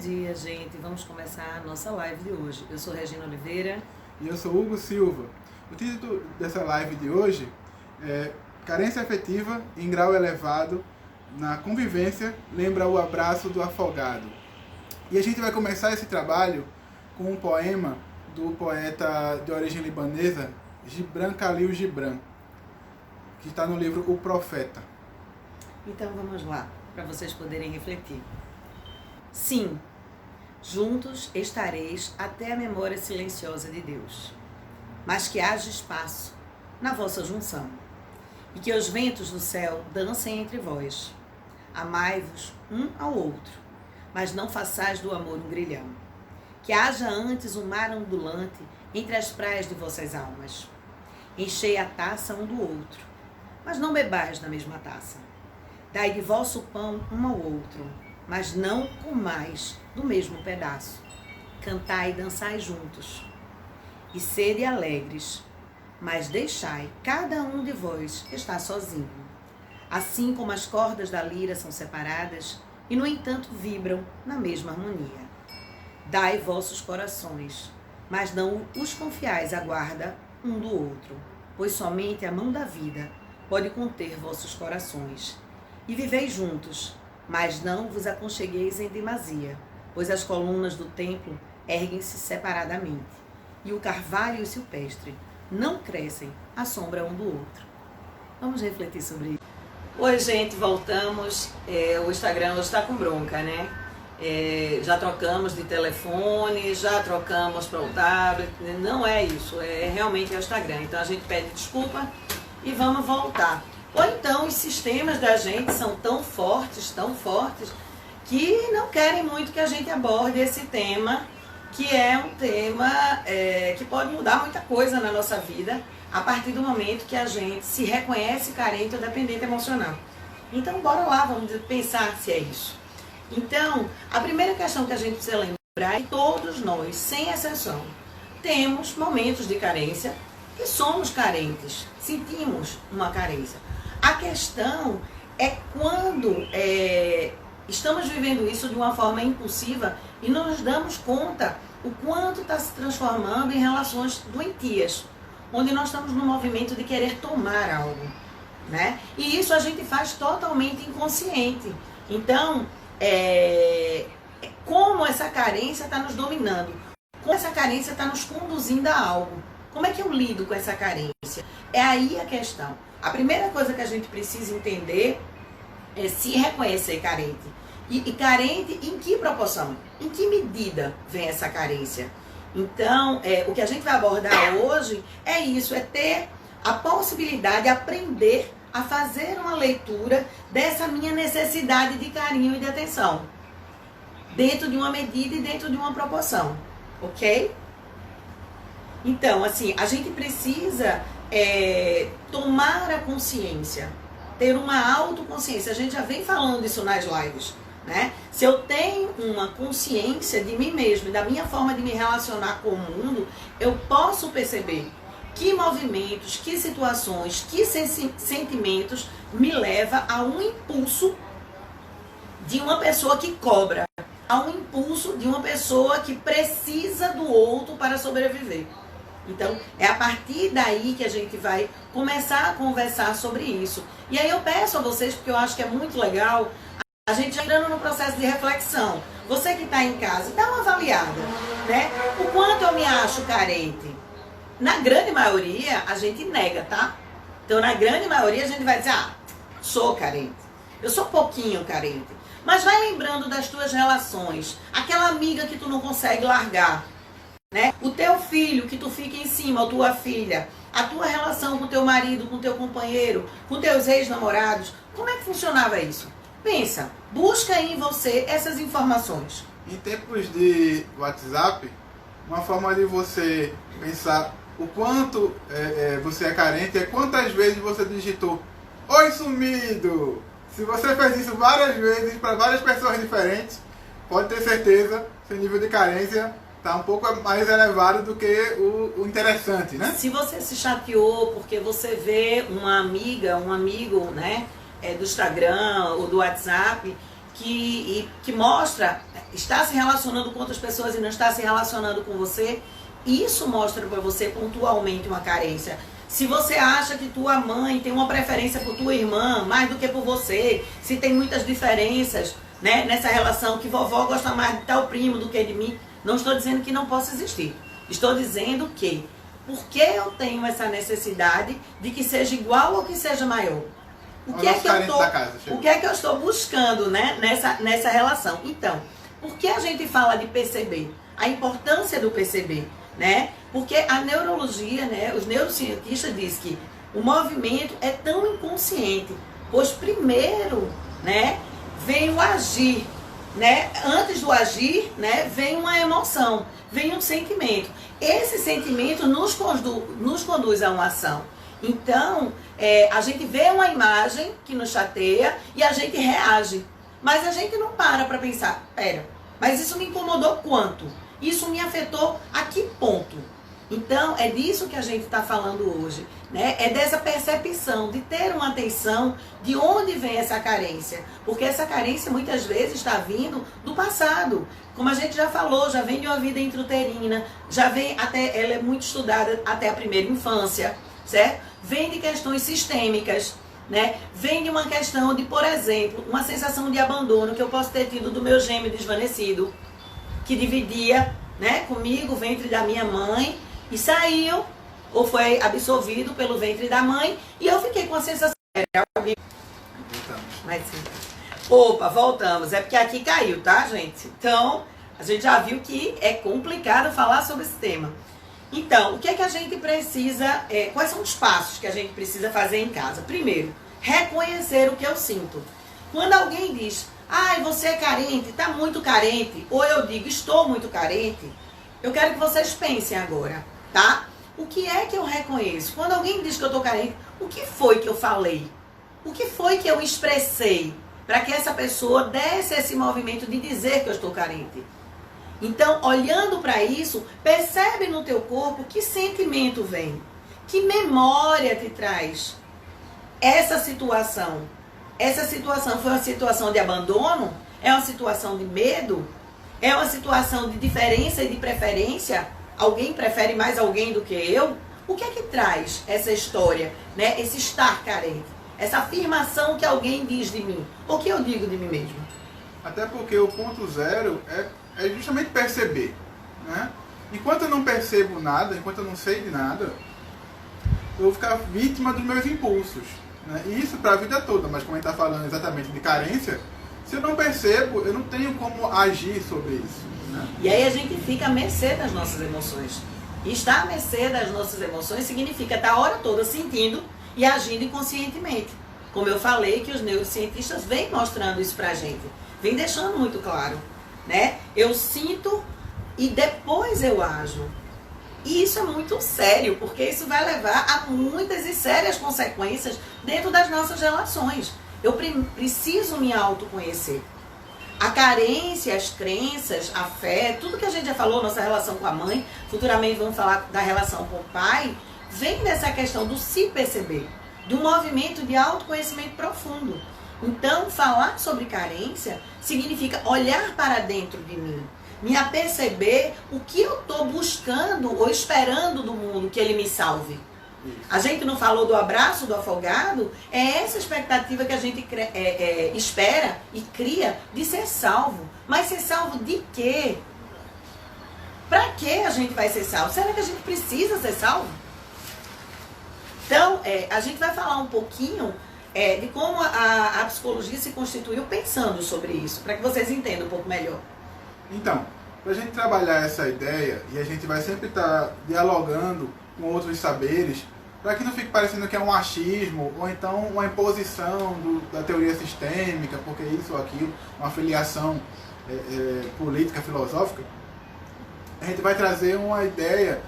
dia, gente. Vamos começar a nossa live de hoje. Eu sou Regina Oliveira. E eu sou Hugo Silva. O título dessa live de hoje é Carência afetiva em grau elevado na convivência lembra o abraço do afogado. E a gente vai começar esse trabalho com um poema do poeta de origem libanesa, Gibran Khalil Gibran, que está no livro O Profeta. Então vamos lá, para vocês poderem refletir. Sim, juntos estareis até a memória silenciosa de Deus, mas que haja espaço na vossa junção, e que os ventos do céu dancem entre vós. Amai-vos um ao outro, mas não façais do amor um grilhão. Que haja antes um mar ondulante entre as praias de vossas almas. Enchei a taça um do outro, mas não bebais na mesma taça. Dai de vosso pão um ao outro, mas não comais do mesmo pedaço. Cantai e dançai juntos, e sede alegres, mas deixai cada um de vós estar sozinho. Assim como as cordas da lira são separadas, e no entanto vibram na mesma harmonia. Dai vossos corações, mas não os confiais à guarda um do outro, pois somente a mão da vida pode conter vossos corações. E vivei juntos, mas não vos aconchegueis em demasia, pois as colunas do templo erguem-se separadamente, e o carvalho e o silvestre não crescem à sombra um do outro. Vamos refletir sobre isso. Oi, gente, voltamos. O Instagram hoje está com bronca, né? Já trocamos de telefone, já trocamos para o tablet. Não é isso, realmente é o Instagram. Então a gente pede desculpa e vamos voltar. Ou então os sistemas da gente são tão fortes, que não querem muito que a gente aborde esse tema, que é um tema que pode mudar muita coisa na nossa vida, a partir do momento que a gente se reconhece carente ou dependente emocional. Então, bora lá, vamos pensar se é isso. Então, a primeira questão que a gente precisa lembrar é que todos nós, sem exceção, temos momentos de carência e somos carentes, sentimos uma carência. A questão é quando estamos vivendo isso de uma forma impulsiva e não nos damos conta o quanto está se transformando em relações doentias, onde nós estamos no movimento de querer tomar algo, né? E isso a gente faz totalmente inconsciente. Então, como essa carência está nos dominando, como essa carência está nos conduzindo a algo. Como é que eu lido com essa carência? É aí a questão. A primeira coisa que a gente precisa entender é se reconhecer carente. E carente em que proporção? Em que medida vem essa carência? Então, o que a gente vai abordar hoje é isso, é ter a possibilidade de aprender a fazer uma leitura dessa minha necessidade de carinho e de atenção. Dentro de uma medida e dentro de uma proporção. Ok? Então, assim, a gente precisa tomar a consciência, ter uma autoconsciência. A gente já vem falando isso nas lives, né? Se eu tenho uma consciência de mim mesmo e da minha forma de me relacionar com o mundo, eu posso perceber que movimentos, que situações, que sentimentos me levam a um impulso de uma pessoa que cobra, a um impulso de uma pessoa que precisa do outro para sobreviver. Então, é a partir daí que a gente vai começar a conversar sobre isso. E aí eu peço a vocês, porque eu acho que é muito legal, a gente já entrando no processo de reflexão. Você que está em casa, dá uma avaliada, né? O quanto eu me acho carente. Na grande maioria, a gente nega, tá? Então, na grande maioria, a gente vai dizer, sou carente. Eu sou pouquinho carente. Mas vai lembrando das tuas relações. Aquela amiga que tu não consegue largar. Né? O teu filho que tu fica em cima, a tua filha, a tua relação com teu marido, com teu companheiro, com teus ex-namorados, como é que funcionava isso? Pensa, busca em você essas informações. Em tempos de WhatsApp, uma forma de você pensar o quanto você é carente é quantas vezes você digitou "Oi, sumido!". Se você fez isso várias vezes para várias pessoas diferentes, pode ter certeza que seu nível de carência está um pouco mais elevado do que o interessante, né? Se você se chateou porque você vê uma amiga, um amigo, né, do Instagram ou do WhatsApp, que mostra, está se relacionando com outras pessoas e não está se relacionando com você, isso mostra para você pontualmente uma carência. Se você acha que tua mãe tem uma preferência por tua irmã mais do que por você, se tem muitas diferenças, né, nessa relação, que vovó gosta mais de tal primo do que de mim, não estou dizendo que não possa existir. Estou dizendo que, porque eu tenho essa necessidade de que seja igual ou que seja maior? O que é que eu estou buscando, né, nessa relação? Então, por que a gente fala de perceber? A importância do perceber, né? Porque a neurologia, né, os neurocientistas dizem que o movimento é tão inconsciente, pois primeiro, né, vem o agir, né? Antes do agir, né, vem uma emoção, vem um sentimento. Esse sentimento nos conduz a uma ação. Então, a gente vê uma imagem que nos chateia e a gente reage. Mas a gente não para pensar, mas isso me incomodou quanto? Isso me afetou a que ponto? Então, é disso que a gente está falando hoje, né? É dessa percepção, de ter uma atenção de onde vem essa carência. Porque essa carência muitas vezes está vindo do passado. Como a gente já falou, já vem de uma vida intrauterina, já vem até, ela é muito estudada até a primeira infância, certo? Vem de questões sistêmicas, né? Vem de uma questão de, por exemplo, uma sensação de abandono que eu posso ter tido do meu gêmeo desvanecido, que dividia, né, comigo o ventre da minha mãe e saiu, ou foi absorvido pelo ventre da mãe, e eu fiquei com a sensação... Mas sim. Opa, voltamos. É porque aqui caiu, tá, gente? Então, a gente já viu que é complicado falar sobre esse tema. Então, o que é que a gente precisa... quais são os passos que a gente precisa fazer em casa? Primeiro, reconhecer o que eu sinto. Quando alguém diz, ai, você é carente, tá muito carente, ou eu digo, estou muito carente, eu quero que vocês pensem agora, tá? O que é que eu reconheço? Quando alguém diz que eu tô carente, o que foi que eu falei? O que foi que eu expressei para que essa pessoa desse esse movimento de dizer que eu estou carente? Então, olhando para isso, percebe no teu corpo que sentimento vem, que memória te traz essa situação. Essa situação foi uma situação de abandono? É uma situação de medo? É uma situação de diferença e de preferência? Alguém prefere mais alguém do que eu? O que é que traz essa história, né? Esse estar carente? Essa afirmação que alguém diz de mim? Ou que eu digo de mim mesmo? Até porque o ponto zero é justamente perceber, né? Enquanto eu não percebo nada, enquanto eu não sei de nada, eu vou ficar vítima dos meus impulsos, né? E isso para a vida toda, mas como a gente está falando exatamente de carência, se eu não percebo, eu não tenho como agir sobre isso, né? E aí a gente fica à mercê das nossas emoções. E estar à mercê das nossas emoções significa estar a hora toda sentindo e agindo inconscientemente. Como eu falei, que os neurocientistas vêm mostrando isso pra gente, vêm deixando muito claro, né? Eu sinto e depois eu ajo. E isso é muito sério, porque isso vai levar a muitas e sérias consequências dentro das nossas relações. Eu preciso me autoconhecer. A carência, as crenças, a fé, tudo que a gente já falou, nossa relação com a mãe, futuramente vamos falar da relação com o pai, vem dessa questão do se perceber, do movimento de autoconhecimento profundo. Então, falar sobre carência significa olhar para dentro de mim, me aperceber o que eu estou buscando ou esperando do mundo que ele me salve. A gente não falou do abraço do afogado, é essa expectativa que a gente espera e cria de ser salvo. Mas ser salvo de quê? Para que a gente vai ser salvo? Será que a gente precisa ser salvo? Então, a gente vai falar um pouquinho de como a psicologia se constituiu pensando sobre isso, para que vocês entendam um pouco melhor. Então, para a gente trabalhar essa ideia, e a gente vai sempre estar dialogando com outros saberes, para que não fique parecendo que é um achismo, ou então uma imposição da teoria sistêmica, porque isso ou aquilo, uma filiação política, filosófica, a gente vai trazer uma ideia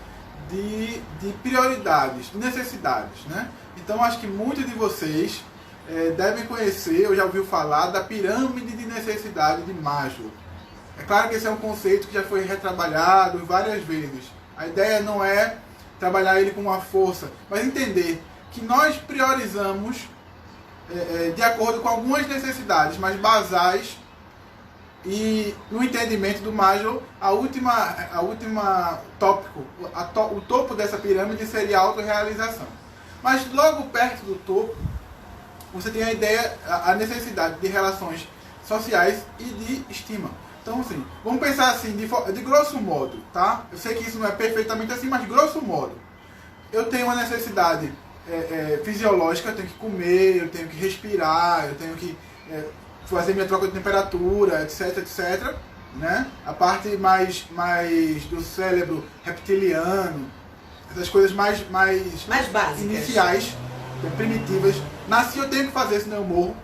de prioridades, de necessidades, né? Então, acho que muitos de vocês devem conhecer, ou já ouviu falar, da pirâmide de necessidade de Maslow. É claro que esse é um conceito que já foi retrabalhado várias vezes. A ideia não é trabalhar ele com uma força, mas entender que nós priorizamos de acordo com algumas necessidades mais basais E no entendimento do Maslow, a última tópico, o topo dessa pirâmide seria a autorrealização. Mas logo perto do topo, você tem a necessidade de relações sociais e de estima. Então, assim, vamos pensar assim, de grosso modo, tá? Eu sei que isso não é perfeitamente assim, mas grosso modo. Eu tenho uma necessidade fisiológica, eu tenho que comer, eu tenho que respirar, eu tenho que fazer minha troca de temperatura, etc, etc. Né? A parte mais do cérebro reptiliano, essas coisas mais básicas, iniciais, primitivas. Nasci, eu tenho que fazer, senão eu morro.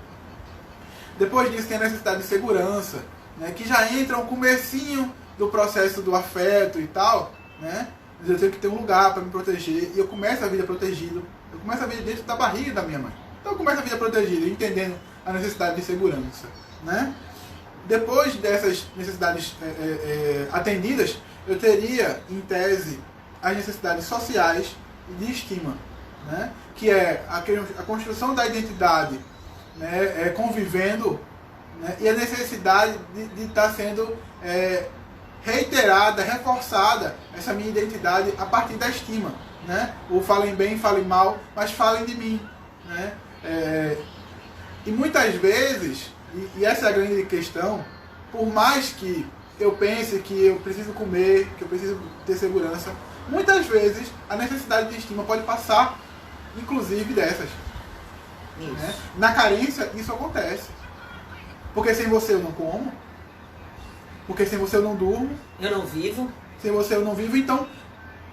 Depois disso tem a necessidade de segurança, né? Que já entra um comecinho do processo do afeto e tal, né? Eu tenho que ter um lugar para me proteger, e eu começo a vida protegido. Eu começo a vida dentro da barriga da minha mãe. Então eu começo a vida protegida, entendendo a necessidade de segurança, né? Depois dessas necessidades atendidas, eu teria, em tese, as necessidades sociais e de estima, né? Que é a construção da identidade, né? Convivendo, né? E a necessidade de estar sendo reiterada, reforçada, essa minha identidade a partir da estima, né? Ou falem bem, falem mal, mas falem de mim, né? E muitas vezes, e essa é a grande questão, por mais que eu pense que eu preciso comer, que eu preciso ter segurança, muitas vezes a necessidade de estima pode passar, inclusive, dessas. Né? Na carência, isso acontece. Porque sem você eu não como, porque sem você eu não durmo, eu não vivo, sem você eu não vivo. Então,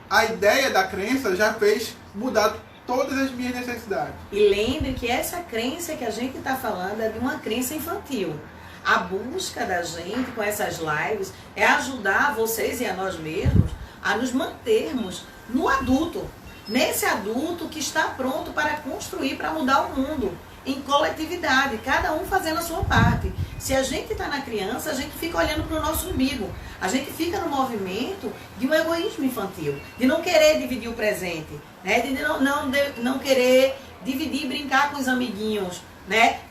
a ideia da crença já fez mudar todas as minhas necessidades. E lembre que essa crença que a gente está falando é de uma crença infantil. A busca da gente com essas lives é ajudar vocês e a nós mesmos a nos mantermos no adulto. Nesse adulto que está pronto para construir, para mudar o mundo. Em coletividade, cada um fazendo a sua parte. Se a gente está na criança, a gente fica olhando para o nosso umbigo. A gente fica no movimento de um egoísmo infantil, de não querer dividir o presente, né? De não querer dividir e brincar com os amiguinhos, né?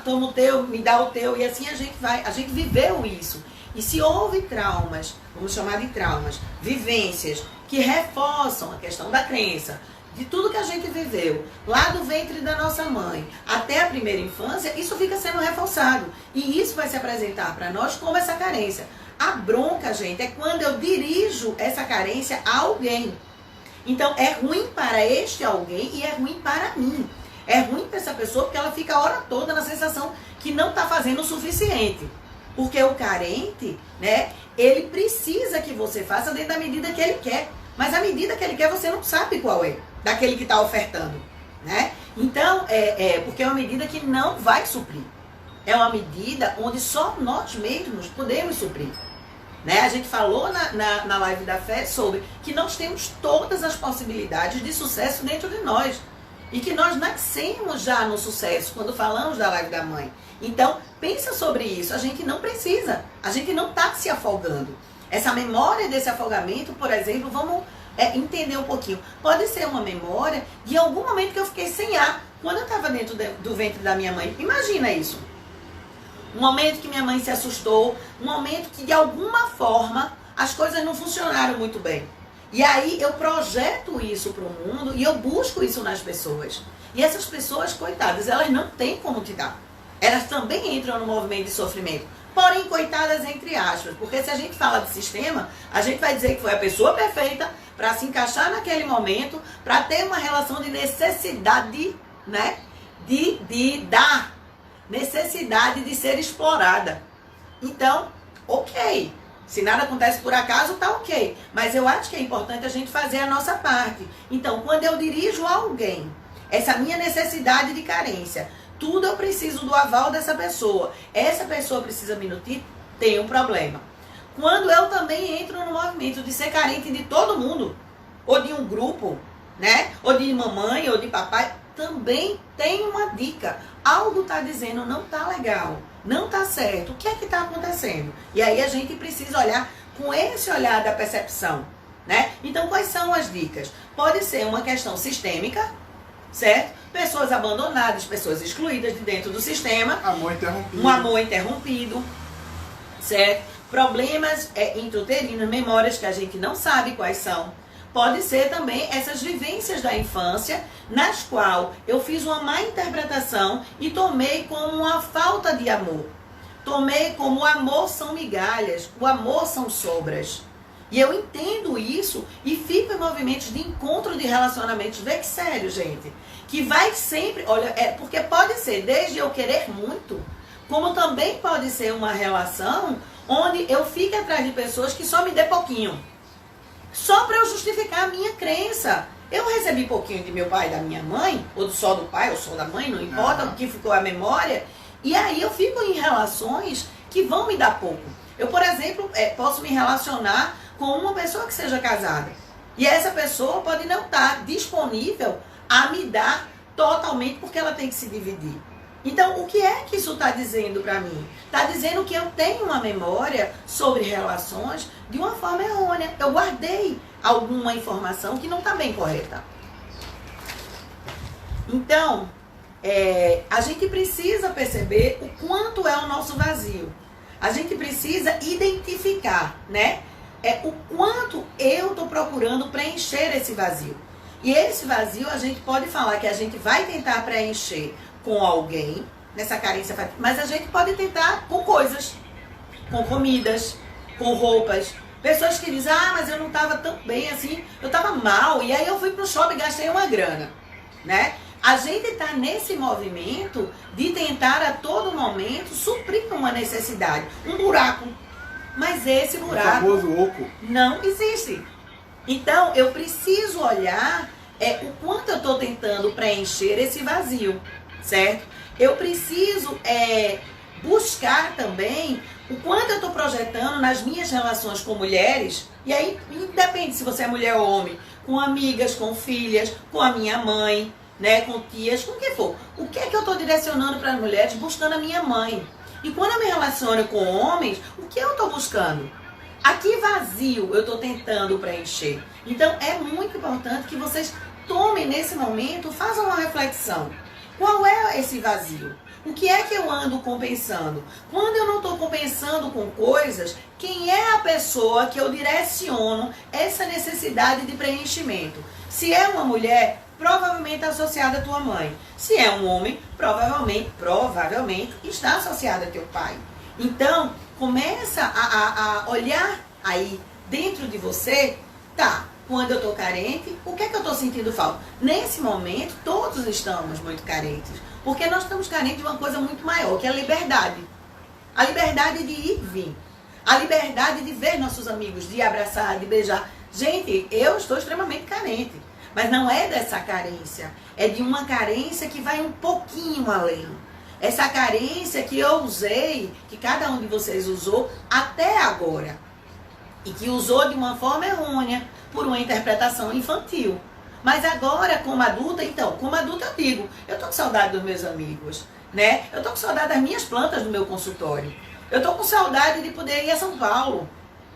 Toma o teu, me dá o teu, e assim a gente viveu isso. E se houve traumas, vamos chamar de traumas, vivências que reforçam a questão da crença, de tudo que a gente viveu, lá do ventre da nossa mãe até a primeira infância, isso fica sendo reforçado. E isso vai se apresentar para nós como essa carência. A bronca, gente, é quando eu dirijo essa carência a alguém. Então, é ruim para este alguém e é ruim para mim. É ruim para essa pessoa porque ela fica a hora toda na sensação que não está fazendo o suficiente. Porque o carente, né, ele precisa que você faça dentro da medida que ele quer. Mas a medida que ele quer, você não sabe qual é, daquele que está ofertando, né? Então, porque é uma medida que não vai suprir. É uma medida onde só nós mesmos podemos suprir. Né? A gente falou na live da fé sobre que nós temos todas as possibilidades de sucesso dentro de nós. E que nós nascemos já no sucesso, quando falamos da live da mãe. Então, pensa sobre isso. A gente não precisa. A gente não está se afogando. Essa memória desse afogamento, por exemplo, vamos entender um pouquinho. Pode ser uma memória de algum momento que eu fiquei sem ar, quando eu estava dentro do ventre da minha mãe. Imagina isso. Um momento que minha mãe se assustou, um momento que de alguma forma as coisas não funcionaram muito bem. E aí eu projeto isso para o mundo e eu busco isso nas pessoas. E essas pessoas, coitadas, elas não têm como te dar. Elas também entram no movimento de sofrimento. Porém, coitadas entre aspas, porque se a gente fala de sistema, a gente vai dizer que foi a pessoa perfeita para se encaixar naquele momento, para ter uma relação de necessidade, né, de dar, necessidade de ser explorada. Então, ok, se nada acontece por acaso, tá ok, mas eu acho que é importante a gente fazer a nossa parte. Então, quando eu dirijo a alguém essa minha necessidade de carência, tudo eu preciso do aval dessa pessoa. Essa pessoa precisa me nutrir, tem um problema. Quando eu também entro no movimento de ser carente de todo mundo, ou de um grupo, né? Ou de mamãe, ou de papai, também tem uma dica. Algo está dizendo não está legal, não está certo. O que é que está acontecendo? E aí a gente precisa olhar com esse olhar da percepção, né? Então, quais são as dicas? Pode ser uma questão sistêmica, certo? Pessoas abandonadas, pessoas excluídas de dentro do sistema. Amor interrompido. Um amor interrompido. certo? Problemas intrauterinos, memórias que a gente não sabe quais são. Pode ser também essas vivências da infância, nas quais eu fiz uma má interpretação e tomei como uma falta de amor. Tomei como o amor são migalhas, o amor são sobras. E eu entendo isso e fico em movimentos de encontro de relacionamentos. Vê que sério, gente. Que vai sempre... Olha, porque pode ser desde eu querer muito, como também pode ser uma relação onde eu fico atrás de pessoas que só me dê pouquinho. Só para eu justificar a minha crença. Eu recebi pouquinho de meu pai e da minha mãe, ou só do pai ou só da mãe, não importa o que ficou a memória. E aí eu fico em relações que vão me dar pouco. Eu, por exemplo, posso me relacionar com uma pessoa que seja casada. E essa pessoa pode não estar disponível a me dar totalmente porque ela tem que se dividir. Então, o que é que isso está dizendo para mim? Está dizendo que eu tenho uma memória sobre relações de uma forma errônea. Eu guardei alguma informação que não está bem correta. Então, a gente precisa perceber o quanto é o nosso vazio. A gente precisa identificar, né? O quanto eu estou procurando preencher esse vazio. E esse vazio a gente pode falar que a gente vai tentar preencher com alguém, nessa carência, mas a gente pode tentar com coisas, com comidas, com roupas. Pessoas que dizem, mas eu não estava tão bem assim, eu estava mal, e aí eu fui pro shopping e gastei uma grana, né? A gente está nesse movimento de tentar a todo momento suprir uma necessidade, um buraco. Mas esse buraco o famoso oco não existe. Então, eu preciso olhar o quanto eu estou tentando preencher esse vazio, certo? Eu preciso buscar também o quanto eu estou projetando nas minhas relações com mulheres, e aí independe se você é mulher ou homem, com amigas, com filhas, com a minha mãe, né, com tias, com o que for. O que é que eu estou direcionando para as mulheres buscando a minha mãe? E quando eu me relaciono com homens, o que eu estou buscando? A que vazio eu estou tentando preencher? Então, é muito importante que vocês tomem nesse momento, façam uma reflexão. Qual é esse vazio? O que é que eu ando compensando? Quando eu não estou compensando com coisas, quem é a pessoa que eu direciono essa necessidade de preenchimento? Se é uma mulher, provavelmente associada à tua mãe. Se é um homem, provavelmente está associada a teu pai. Então, começa a olhar aí dentro de você, quando eu estou carente, o que é que eu estou sentindo falta? Nesse momento, todos estamos muito carentes, porque nós estamos carentes de uma coisa muito maior, que é a liberdade. A liberdade de ir e vir. A liberdade de ver nossos amigos, de abraçar, de beijar. Gente, eu estou extremamente carente. Mas não é dessa carência, é de uma carência que vai um pouquinho além. Essa carência que eu usei, que cada um de vocês usou até agora. E que usou de uma forma errônea, por uma interpretação infantil. Mas agora, como adulta, como adulta eu digo, eu tô com saudade dos meus amigos, né? Eu tô com saudade das minhas plantas do meu consultório. Eu tô com saudade de poder ir a São Paulo,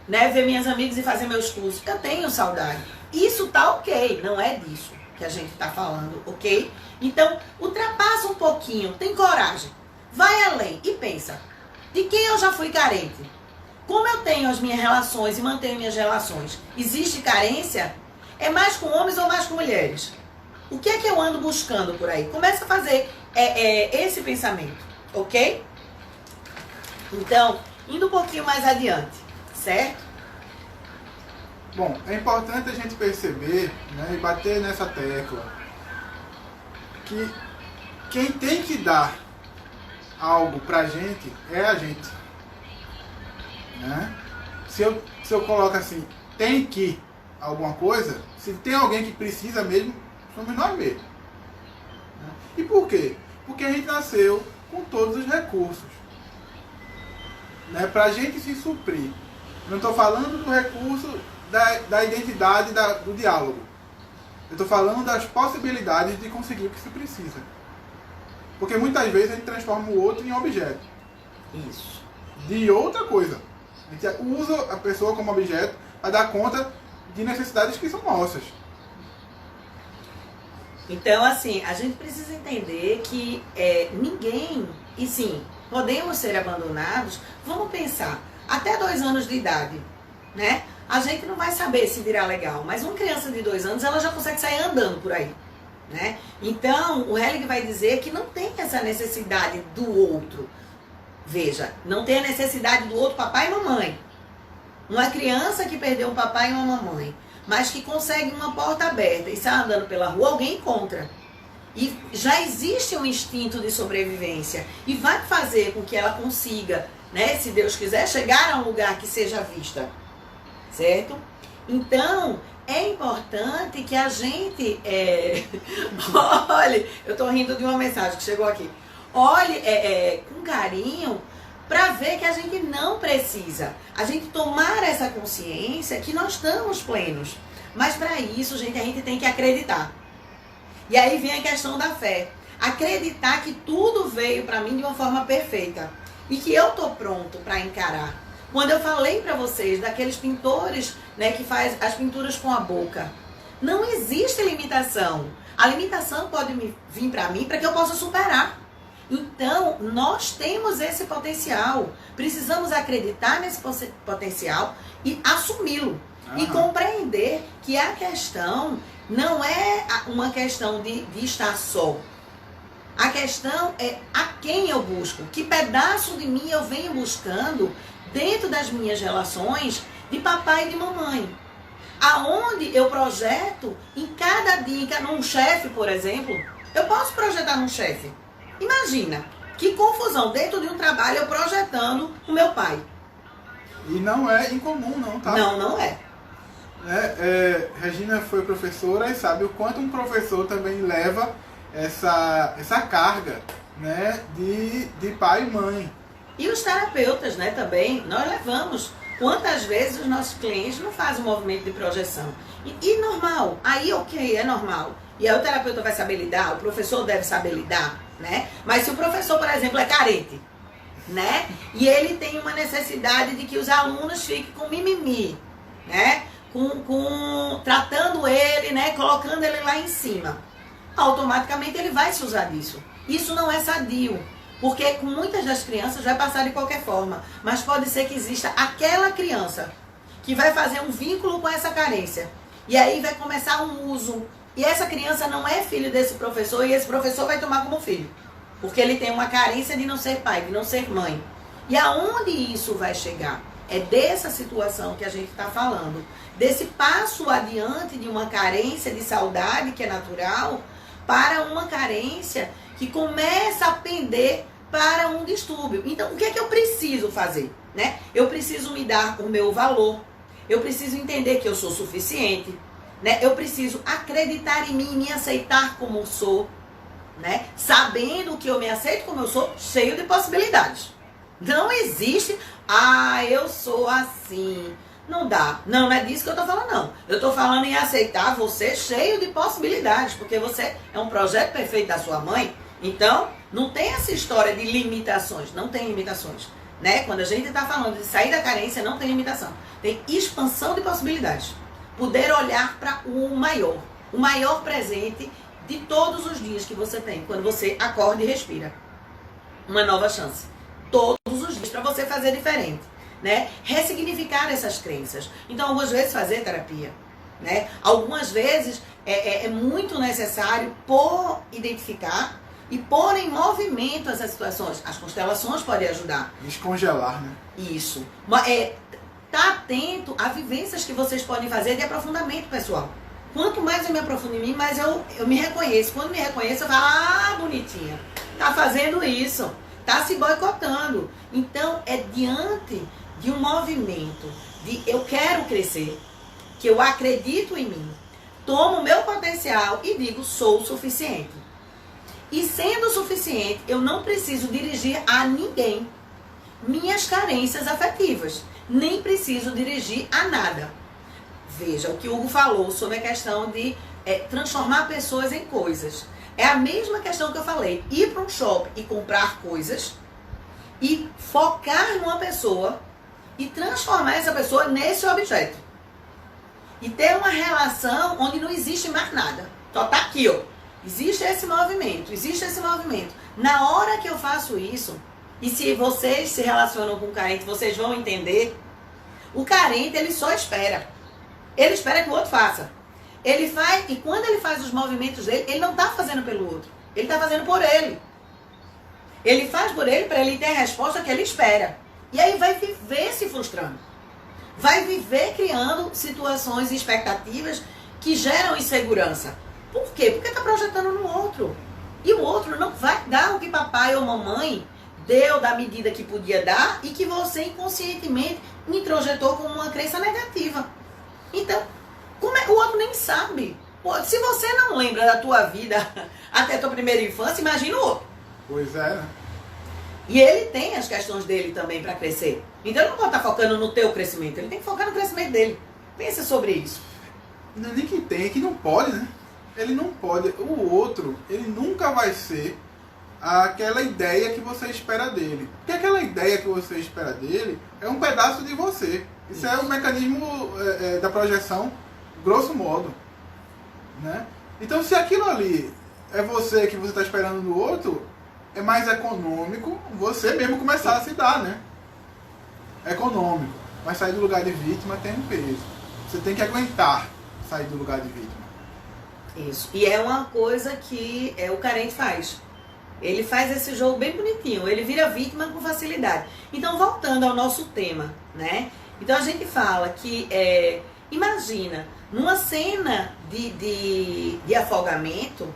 né? Ver minhas amigas e fazer meus cursos. Eu tenho saudade. Isso tá ok, não é disso que a gente tá falando, ok? Então, ultrapassa um pouquinho, tem coragem, vai além e pensa, de quem eu já fui carente? Como eu tenho as minhas relações e mantenho minhas relações? Existe carência? É mais com homens ou mais com mulheres? O que é que eu ando buscando por aí? Começa a fazer esse pensamento, ok? Então, indo um pouquinho mais adiante, certo? Bom, é importante a gente perceber, né, e bater nessa tecla, que quem tem que dar algo pra gente é a gente. Né? Se eu coloco assim, tem que alguma coisa, se tem alguém que precisa mesmo, somos nós mesmos. Né? E por quê? Porque a gente nasceu com todos os recursos, né, pra gente se suprir. Não estou falando do recurso da identidade do diálogo. Eu estou falando das possibilidades de conseguir o que se precisa. Porque muitas vezes a gente transforma o outro em objeto. Isso. De outra coisa. A gente usa a pessoa como objeto para dar conta de necessidades que são nossas. Então, assim, a gente precisa entender que ninguém, e sim, podemos ser abandonados. Vamos pensar, até 2 anos de idade, né? A gente não vai saber se virá legal, mas uma criança de 2 anos, ela já consegue sair andando por aí, né? Então, o Hellig vai dizer que não tem essa necessidade do outro. Veja, não tem a necessidade do outro papai e mamãe. Uma criança que perdeu um papai e uma mamãe, mas que consegue uma porta aberta e sai andando pela rua, alguém encontra. E já existe um instinto de sobrevivência e vai fazer com que ela consiga, né, se Deus quiser, chegar a um lugar que seja vista, certo? Então, é importante que a gente, olhe, eu tô rindo de uma mensagem que chegou aqui, olhe com carinho para ver que a gente não precisa, a gente tomar essa consciência que nós estamos plenos, mas para isso, gente, a gente tem que acreditar. E aí vem a questão da fé. Acreditar que tudo veio para mim de uma forma perfeita. E que eu tô pronto para encarar. Quando eu falei para vocês daqueles pintores, né, que faz as pinturas com a boca. Não existe limitação. A limitação pode vir para mim para que eu possa superar. Então, nós temos esse potencial. Precisamos acreditar nesse potencial e assumi-lo. E compreender que a questão não é uma questão de estar só. A questão é a quem eu busco. Que pedaço de mim eu venho buscando dentro das minhas relações de papai e de mamãe. Aonde eu projeto em cada dia, num chefe, por exemplo, eu posso projetar num chefe. Imagina, que confusão dentro de um trabalho eu projetando o meu pai. E não é incomum não, tá? Não, não é. Regina foi professora e sabe o quanto um professor também leva essa carga, né, de pai e mãe. E os terapeutas, né, também, nós levamos. Quantas vezes os nossos clientes não fazem um movimento de projeção? E normal, aí ok, é normal. E aí o terapeuta vai saber lidar, o professor deve saber lidar, né? Mas se o professor, por exemplo, é carente, né? E ele tem uma necessidade de que os alunos fiquem com mimimi, né? Tratando ele, né, colocando ele lá em cima. Automaticamente ele vai se usar disso. Isso não é sadio, porque com muitas das crianças vai passar de qualquer forma, mas pode ser que exista aquela criança que vai fazer um vínculo com essa carência, e aí vai começar um uso, e essa criança não é filho desse professor, e esse professor vai tomar como filho, porque ele tem uma carência de não ser pai, de não ser mãe. E aonde isso vai chegar? É dessa situação que a gente está falando, desse passo adiante de uma carência de saudade, que é natural, para uma carência que começa a pender para um distúrbio. Então, o que é que eu preciso fazer? Né? Eu preciso me dar o meu valor, eu preciso entender que eu sou suficiente, né? Eu preciso acreditar em mim, me aceitar como eu sou, né? Sabendo que eu me aceito como eu sou, cheio de possibilidades. Não existe, eu sou assim. Não dá. Não é disso que eu tô falando, não. Eu tô falando em aceitar você cheio de possibilidades, porque você é um projeto perfeito da sua mãe. Então, não tem essa história de limitações. Não tem limitações, né? Quando a gente tá falando de sair da carência, não tem limitação. Tem expansão de possibilidades. Poder olhar para o maior presente de todos os dias que você tem, quando você acorda e respira. Uma nova chance. Todos os dias, para você fazer diferente, né? Ressignificar essas crenças. Então, algumas vezes fazer terapia, né? Algumas vezes é muito necessário identificar e pôr em movimento essas situações. As constelações podem ajudar. Descongelar, né? Isso. Tá atento a vivências que vocês podem fazer de aprofundamento pessoal. Quanto mais eu me aprofundo em mim, mais eu me reconheço. Quando me reconheço, eu falo, bonitinha, tá fazendo isso, tá se boicotando. Então, é diante de um movimento de eu quero crescer, que eu acredito em mim, tomo o meu potencial e digo, sou o suficiente. E sendo suficiente, eu não preciso dirigir a ninguém minhas carências afetivas. Nem preciso dirigir a nada. Veja, o que o Hugo falou sobre a questão de transformar pessoas em coisas. É a mesma questão que eu falei. Ir para um shopping e comprar coisas e focar numa pessoa e transformar essa pessoa nesse objeto. E ter uma relação onde não existe mais nada. Só tá aqui, ó. Existe esse movimento, existe esse movimento. Na hora que eu faço isso, E se vocês se relacionam com o carente, vocês vão entender. O carente, ele só espera. Ele espera que o outro faça. Ele faz, e quando ele faz os movimentos dele, ele não está fazendo pelo outro. Ele está fazendo por ele. Ele faz por ele para ele ter a resposta que ele espera. E aí vai viver se frustrando. Vai viver criando situações e expectativas que geram insegurança. Por quê? Porque está projetando no outro. E o outro não vai dar o que papai ou mamãe deu da medida que podia dar e que você inconscientemente introjetou como uma crença negativa. Então, o outro nem sabe. Se você não lembra da tua vida até a tua primeira infância, imagina o outro. Pois é, né? E ele tem as questões dele também para crescer. Então ele não pode estar focando no teu crescimento, ele tem que focar no crescimento dele. Pensa sobre isso. Não é nem que tem, é que não pode, né? Ele não pode. O outro, ele nunca vai ser aquela ideia que você espera dele. Porque aquela ideia que você espera dele é um pedaço de você. Isso é o mecanismo da projeção, grosso modo. Né? Então, se aquilo ali é você que você está esperando do outro, é mais econômico você mesmo começar a se dar, né? Econômico. Mas sair do lugar de vítima tem um peso. Você tem que aguentar sair do lugar de vítima. Isso. E é uma coisa que o carente faz. Ele faz esse jogo bem bonitinho. Ele vira vítima com facilidade. Então, voltando ao nosso tema, né? Então, a gente fala que, imagina, numa cena de afogamento,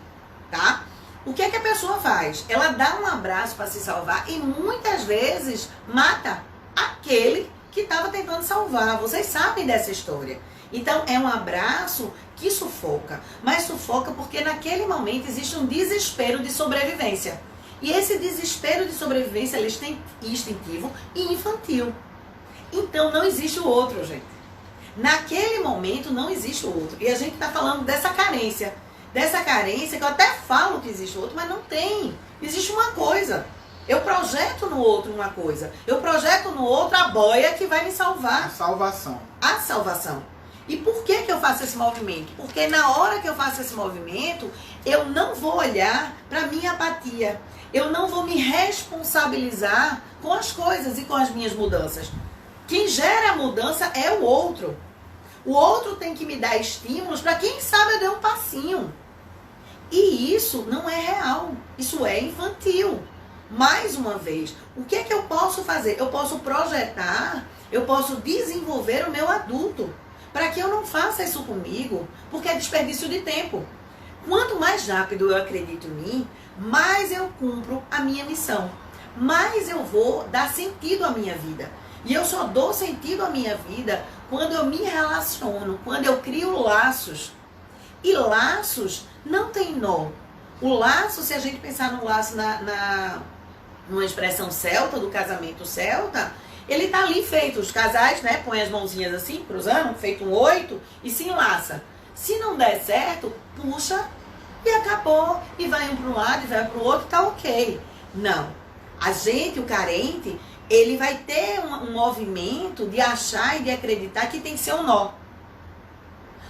tá? O que é que a pessoa faz? Ela dá um abraço para se salvar e muitas vezes mata aquele que estava tentando salvar. Vocês sabem dessa história. Então, é um abraço que sufoca. Mas sufoca porque naquele momento existe um desespero de sobrevivência. E esse desespero de sobrevivência ele é instintivo e infantil. Então, não existe o outro, gente. Naquele momento, não existe o outro. E a gente está falando dessa carência. Dessa carência que eu até falo que existe o outro, mas não tem. Existe uma coisa. Eu projeto no outro uma coisa. Eu projeto no outro a boia que vai me salvar. A salvação. A salvação. E por que eu faço esse movimento? Porque na hora que eu faço esse movimento, eu não vou olhar para a minha apatia. Eu não vou me responsabilizar com as coisas e com as minhas mudanças. Quem gera a mudança é o outro. O outro tem que me dar estímulos para quem sabe eu dei um passinho. E isso não é real. Isso é infantil. Mais uma vez, o que é que eu posso fazer? Eu posso projetar, eu posso desenvolver o meu adulto. Para que eu não faça isso comigo, porque é desperdício de tempo. Quanto mais rápido eu acredito em mim, mais eu cumpro a minha missão. Mais eu vou dar sentido à minha vida. E eu só dou sentido à minha vida quando eu me relaciono, quando eu crio laços. E laços não tem nó. O laço, se a gente pensar no laço numa expressão celta, do casamento celta, ele tá ali feito, os casais, né, põem as mãozinhas assim, cruzando, feito um 8 e se enlaça. Se não der certo, puxa e acabou. E vai um para um lado e vai para o outro, tá ok. Não. A gente, o carente, ele vai ter um movimento de achar e de acreditar que tem que ser um nó.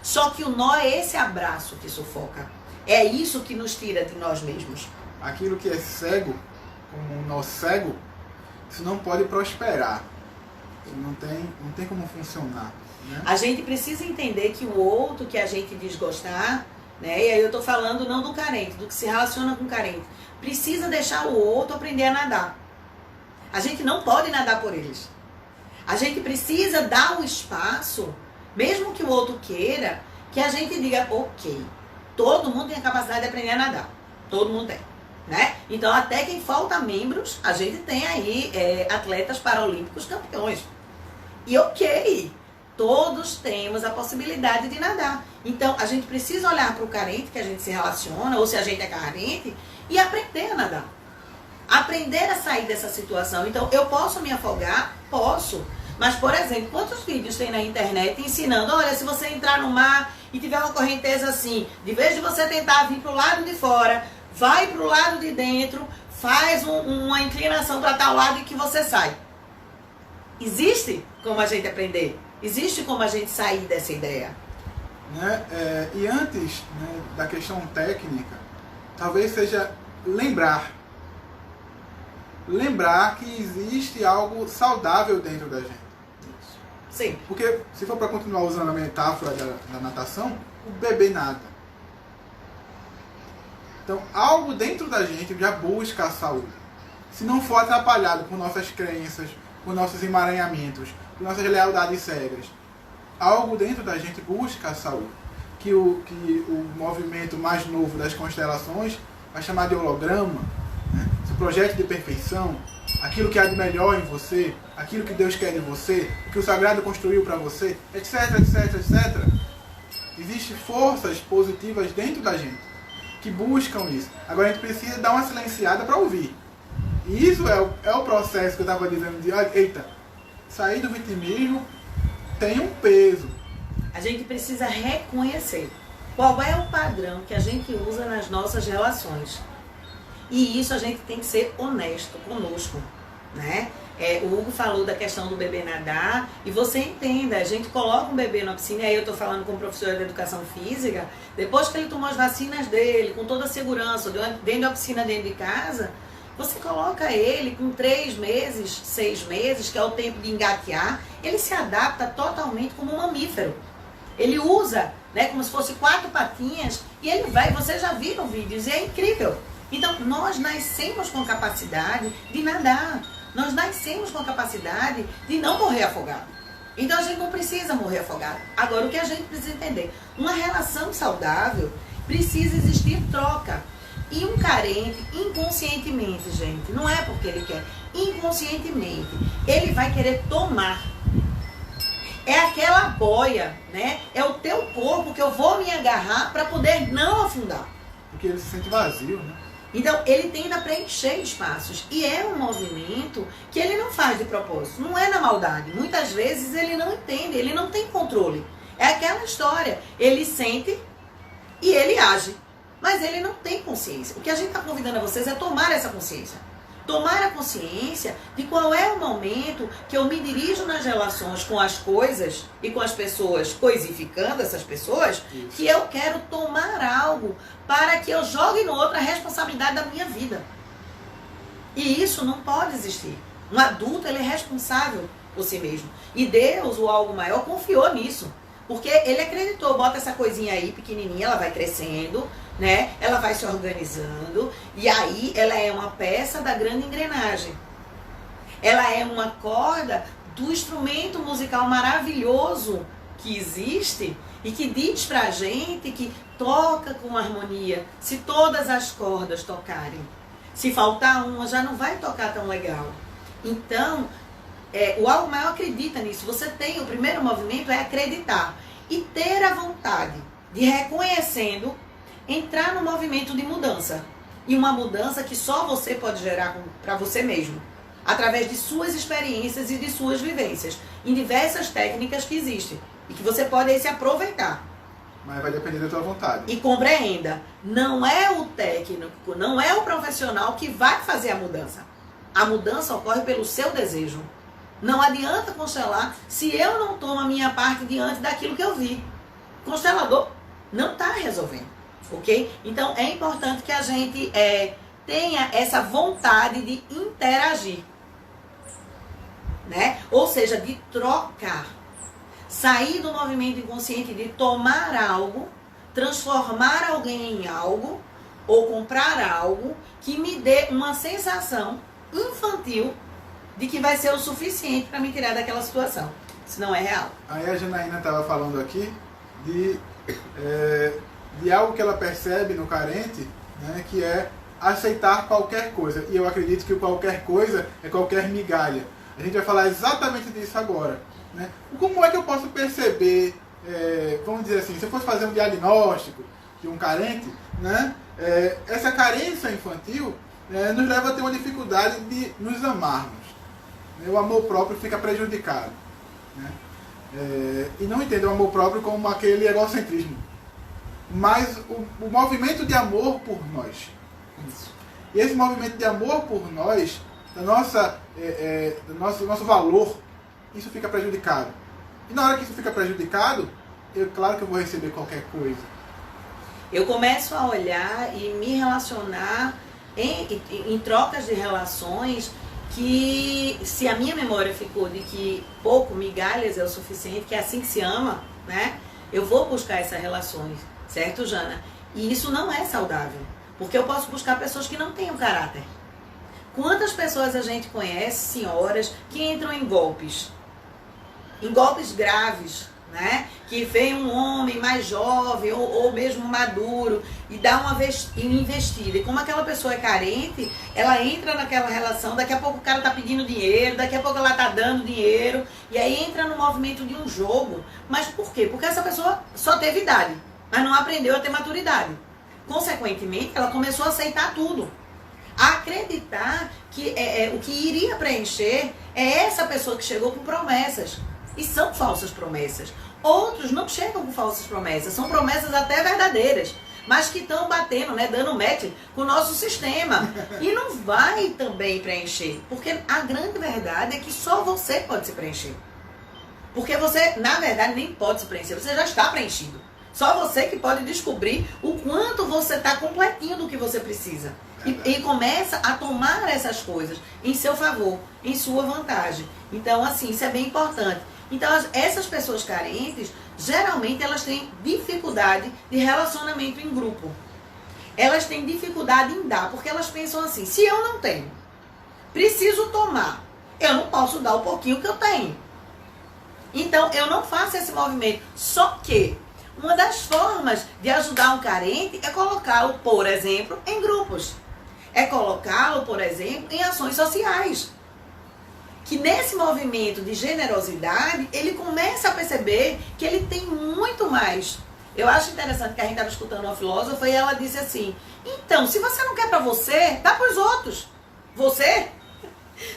Só que o nó é esse abraço que sufoca. É isso que nos tira de nós mesmos. Aquilo que é cego, como um nó cego, isso não pode prosperar. Não tem como funcionar. Né? A gente precisa entender que o outro que a gente desgostar, né? E aí eu estou falando não do carente, do que se relaciona com o carente. Precisa deixar o outro aprender a nadar. A gente não pode nadar por eles. A gente precisa dar um espaço, mesmo que o outro queira, que a gente diga, ok, todo mundo tem a capacidade de aprender a nadar. Todo mundo tem. Né? Então, até quem falta membros, a gente tem aí atletas paralímpicos campeões. E ok, todos temos a possibilidade de nadar. Então, a gente precisa olhar para o carente que a gente se relaciona, ou se a gente é carente, e aprender a nadar. Aprender a sair dessa situação. Então, eu posso me afogar? Posso. Mas, por exemplo, quantos vídeos tem na internet ensinando, olha, se você entrar no mar e tiver uma correnteza assim, de vez de você tentar vir para o lado de fora, vai para o lado de dentro, faz uma inclinação para tal lado e que você sai. Existe como a gente aprender. Existe como a gente sair dessa ideia. Né? E antes, né, da questão técnica, talvez seja lembrar lembrar que existe algo saudável dentro da gente. Sim. Porque, se for para continuar usando a metáfora da natação, o bebê nada. Então, algo dentro da gente já busca a saúde. Se não for atrapalhado por nossas crenças, por nossos emaranhamentos, por nossas lealdades cegas, algo dentro da gente busca a saúde. Que o movimento mais novo das constelações vai chamar de holograma, né? Esse projeto de perfeição, aquilo que há de melhor em você, aquilo que Deus quer de você, o que o Sagrado construiu para você, etc, etc, etc. Existem forças positivas dentro da gente que buscam isso. Agora a gente precisa dar uma silenciada para ouvir. E isso é o processo que eu estava dizendo de, eita, sair do vitimismo tem um peso. A gente precisa reconhecer qual é o padrão que a gente usa nas nossas relações. E isso a gente tem que ser honesto conosco, né? O Hugo falou da questão do bebê nadar, e você entenda, a gente coloca um bebê na piscina, e aí eu estou falando com o professor de educação física, depois que ele tomou as vacinas dele, com toda a segurança, dentro da piscina dentro de casa, você coloca ele com 3 meses, 6 meses, que é o tempo de engatear, ele se adapta totalmente como um mamífero. Ele usa, né, como se fosse 4 patinhas, e ele vai, vocês já viram vídeos, e é incrível. Então, nós nascemos com capacidade de nadar. Nós nascemos com a capacidade de não morrer afogado. Então, a gente não precisa morrer afogado. Agora, o que a gente precisa entender? Uma relação saudável precisa existir troca. E um carente, inconscientemente, gente, não é porque ele quer, inconscientemente, ele vai querer tomar. É aquela boia, né? É o teu corpo que eu vou me agarrar para poder não afundar. Porque ele se sente vazio, né? Então, ele tende a preencher espaços. E é um movimento que ele não faz de propósito. Não é na maldade. Muitas vezes ele não entende, ele não tem controle. É aquela história. Ele sente e ele age. Mas ele não tem consciência. O que a gente está convidando a vocês é tomar essa consciência. Tomar a consciência de qual é o momento que eu me dirijo nas relações com as coisas e com as pessoas, coisificando essas pessoas, isso, que eu quero tomar algo para que eu jogue no outro a responsabilidade da minha vida. E isso não pode existir. Um adulto, ele é responsável por si mesmo. E Deus, o algo maior, confiou nisso. Porque ele acreditou, bota essa coisinha aí pequenininha, ela vai crescendo, né? Ela vai se organizando e aí ela é uma peça da grande engrenagem. Ela é uma corda do instrumento musical maravilhoso que existe e que diz pra gente que toca com harmonia. Se todas as cordas tocarem, se faltar uma, já não vai tocar tão legal. Então, o algo maior acredita nisso. Você tem, o primeiro movimento é acreditar e ter a vontade de, reconhecendo, entrar no movimento de mudança. E uma mudança que só você pode gerar para você mesmo, através de suas experiências e de suas vivências, em diversas técnicas que existem e que você pode aí se aproveitar. Mas vai depender da tua vontade. E compreenda, não é o técnico, não é o profissional que vai fazer a mudança. A mudança ocorre pelo seu desejo. Não adianta constelar se eu não tomo a minha parte diante daquilo que eu vi. Constelador não está resolvendo, ok? Então é importante que a gente tenha essa vontade de interagir, né? Ou seja, de trocar. Sair do movimento inconsciente de tomar algo, transformar alguém em algo, ou comprar algo que me dê uma sensação infantil de que vai ser o suficiente para me tirar daquela situação. Isso não é real. Aí a Janaína estava falando aqui de algo que ela percebe no carente, né, que é aceitar qualquer coisa. E eu acredito que o qualquer coisa é qualquer migalha. A gente vai falar exatamente disso agora. Né? Como é que eu posso perceber, vamos dizer assim, se eu fosse fazer um diagnóstico de um carente, né, essa carência infantil nos leva a ter uma dificuldade de nos amarmos. O amor próprio fica prejudicado. Né? E não entendo o amor próprio como aquele egocentrismo. Mas o movimento de amor por nós. Isso. E esse movimento de amor por nós, do nosso valor, isso fica prejudicado. E na hora que isso fica prejudicado, claro que eu vou receber qualquer coisa. Eu começo a olhar e me relacionar em trocas de relações que se a minha memória ficou de que pouco, migalhas é o suficiente, que é assim que se ama, né? Eu vou buscar essas relações, certo, Jana? E isso não é saudável, porque eu posso buscar pessoas que não tenham caráter. Quantas pessoas a gente conhece, senhoras, que entram em golpes graves, né? Que vem um homem mais jovem ou mesmo maduro e dá uma investida. E como aquela pessoa é carente, ela entra naquela relação, daqui a pouco o cara tá pedindo dinheiro, daqui a pouco ela tá dando dinheiro, e aí entra no movimento de um jogo. Mas por quê? Porque essa pessoa só teve idade, mas não aprendeu a ter maturidade. Consequentemente, ela começou a aceitar tudo. A acreditar que o que iria preencher é essa pessoa que chegou com promessas. E são falsas promessas. Outros não chegam com falsas promessas, são promessas até verdadeiras, mas que estão batendo, né, dando match com o nosso sistema. E não vai também preencher, porque a grande verdade é que só você pode se preencher. Porque você, na verdade, nem pode se preencher, você já está preenchido. Só você que pode descobrir o quanto você está completinho do que você precisa. E começa a tomar essas coisas em seu favor, em sua vantagem. Então, assim, isso é bem importante. Então, essas pessoas carentes, geralmente elas têm dificuldade de relacionamento em grupo. Elas têm dificuldade em dar, porque elas pensam assim, se eu não tenho, preciso tomar, eu não posso dar o pouquinho que eu tenho. Então, eu não faço esse movimento. Só que uma das formas de ajudar um carente é colocá-lo, por exemplo, em grupos. É colocá-lo, por exemplo, em ações sociais. Que nesse movimento de generosidade, ele começa a perceber que ele tem muito mais. Eu acho interessante que a gente estava escutando uma filósofa e ela disse assim, então, se você não quer para você, dá para os outros. Você?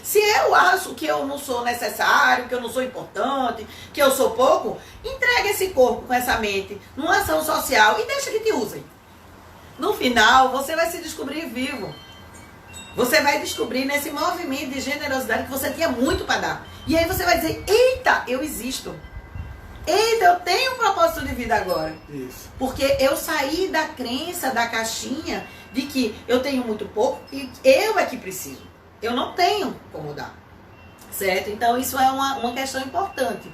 Se eu acho que eu não sou necessário, que eu não sou importante, que eu sou pouco, entrega esse corpo com essa mente numa ação social e deixa que te usem. No final, você vai se descobrir vivo. Você vai descobrir nesse movimento de generosidade que você tinha muito para dar. E aí você vai dizer, eita, eu existo. Eita, eu tenho um propósito de vida agora. Isso. Porque eu saí da crença, da caixinha, de que eu tenho muito pouco e eu é que preciso. Eu não tenho como dar. Certo? Então isso é uma questão importante.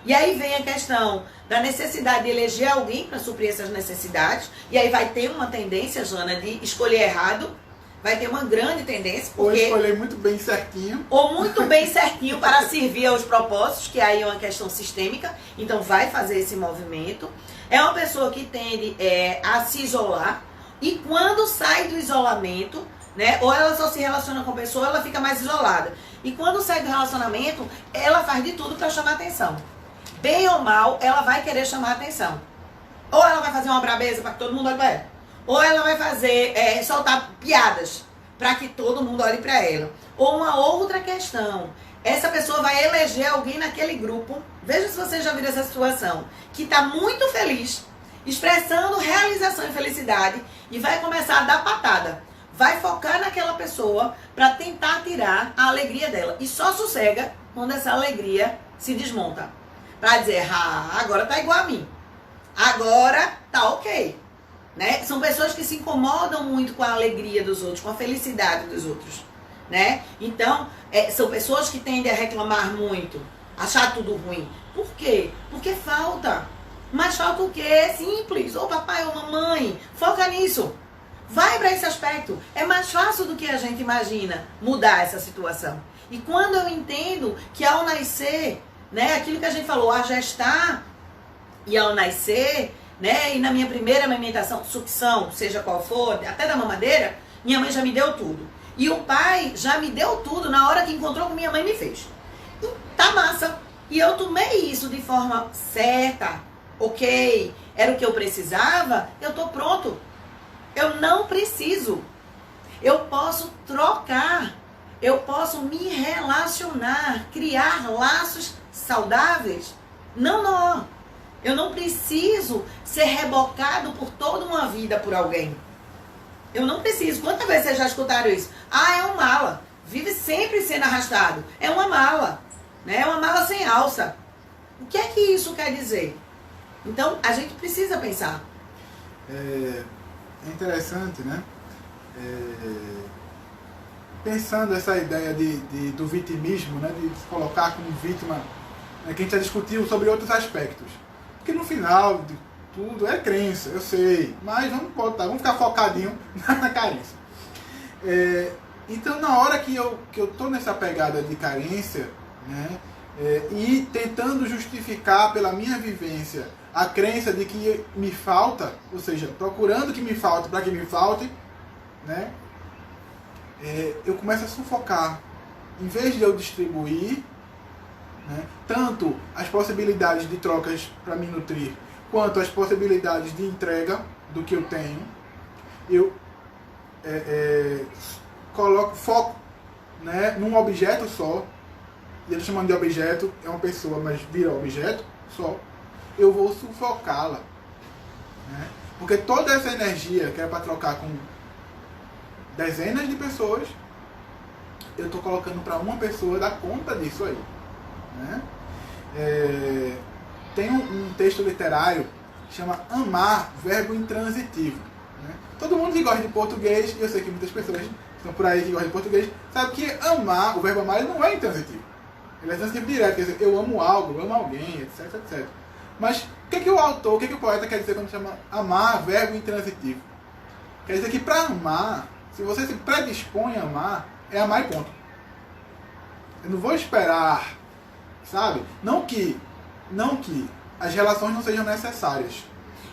E aí vem a questão da necessidade de eleger alguém para suprir essas necessidades. E aí vai ter uma tendência, Jana, de escolher errado. Vai ter uma grande tendência. Ou escolher muito bem certinho. Ou muito bem certinho para servir aos propósitos, que aí é uma questão sistêmica. Então vai fazer esse movimento. É uma pessoa que tende a se isolar. E quando sai do isolamento, né, ou ela só se relaciona com a pessoa, ela fica mais isolada. E quando sai do relacionamento, ela faz de tudo para chamar atenção. Bem ou mal, ela vai querer chamar atenção. Ou ela vai fazer uma brabeza para que todo mundo olhe para ela. Ou ela vai fazer, soltar piadas para que todo mundo olhe para ela. Ou uma outra questão, essa pessoa vai eleger alguém naquele grupo, veja se você já viu essa situação, que está muito feliz, expressando realização e felicidade, e vai começar a dar patada. Vai focar naquela pessoa para tentar tirar a alegria dela. E só sossega quando essa alegria se desmonta. Para dizer, agora tá igual a mim. Agora tá ok. Né? São pessoas que se incomodam muito com a alegria dos outros, com a felicidade dos outros. Né? Então, são pessoas que tendem a reclamar muito, achar tudo ruim. Por quê? Porque falta. Mas falta o quê? É simples. Ou papai ou mamãe, foca nisso. Vai para esse aspecto. É mais fácil do que a gente imagina mudar essa situação. E quando eu entendo que ao nascer, né, aquilo que a gente falou, a gestar e ao nascer, né, e na minha primeira amamentação, sucção, seja qual for, até da mamadeira, minha mãe já me deu tudo. E o pai já me deu tudo na hora que encontrou com minha mãe e me fez. E tá massa. E eu tomei isso de forma certa, ok, era o que eu precisava, eu tô pronto. Eu não preciso. Eu posso trocar. Eu posso me relacionar, criar laços saudáveis. Não. Eu não preciso ser rebocado por toda uma vida por alguém. Eu não preciso. Quantas vezes vocês já escutaram isso? É um mala. Vive sempre sendo arrastado. É uma mala. Né? É uma mala sem alça. O que é que isso quer dizer? Então, a gente precisa pensar. É interessante, né? pensando essa ideia do vitimismo, né, de se colocar como vítima, né, que a gente já discutiu sobre outros aspectos. Porque no final de tudo é crença, eu sei, mas vamos ficar focadinho na carência. Então, na hora que eu tô nessa pegada de carência, né, e tentando justificar pela minha vivência a crença de que me falta, ou seja, procurando que me falte para que me falte, né, eu começo a sufocar. Em vez de eu distribuir, né, tanto as possibilidades de trocas para me nutrir, quanto as possibilidades de entrega do que eu tenho, eu coloco foco, né, num objeto só. E ele chamando de objeto, é uma pessoa, mas vira objeto só. Eu vou sufocá-la, né? Porque toda essa energia que é para trocar com dezenas de pessoas, eu estou colocando para uma pessoa dar conta disso aí, né? Tem um texto literário que chama Amar, verbo intransitivo, né? Todo mundo que gosta de português, e eu sei que muitas pessoas estão por aí que gostam de português, sabe que amar, o verbo amar, ele não é intransitivo. Ele é transitivo direto, quer dizer, eu amo algo, eu amo alguém, etc, etc. Mas o que o autor, o que o poeta quer dizer quando chama amar, verbo intransitivo? Quer dizer que para amar, se você se predispõe a amar, é amar e ponto. Eu não vou esperar, sabe? Não que as relações não sejam necessárias.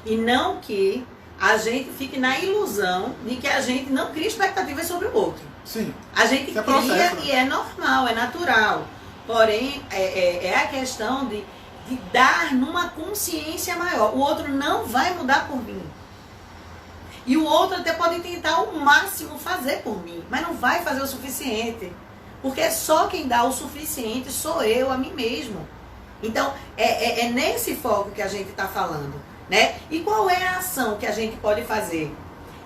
E não que a gente fique na ilusão de que a gente não cria expectativas sobre o outro. Sim. A gente cria processo, né? E é normal, é natural. Porém, é a questão de dar numa consciência maior. O outro não vai mudar por mim. E o outro até pode tentar ao máximo fazer por mim, mas não vai fazer o suficiente. Porque só quem dá o suficiente sou eu, a mim mesmo. Então, é nesse foco que a gente está falando, né? E qual é a ação que a gente pode fazer?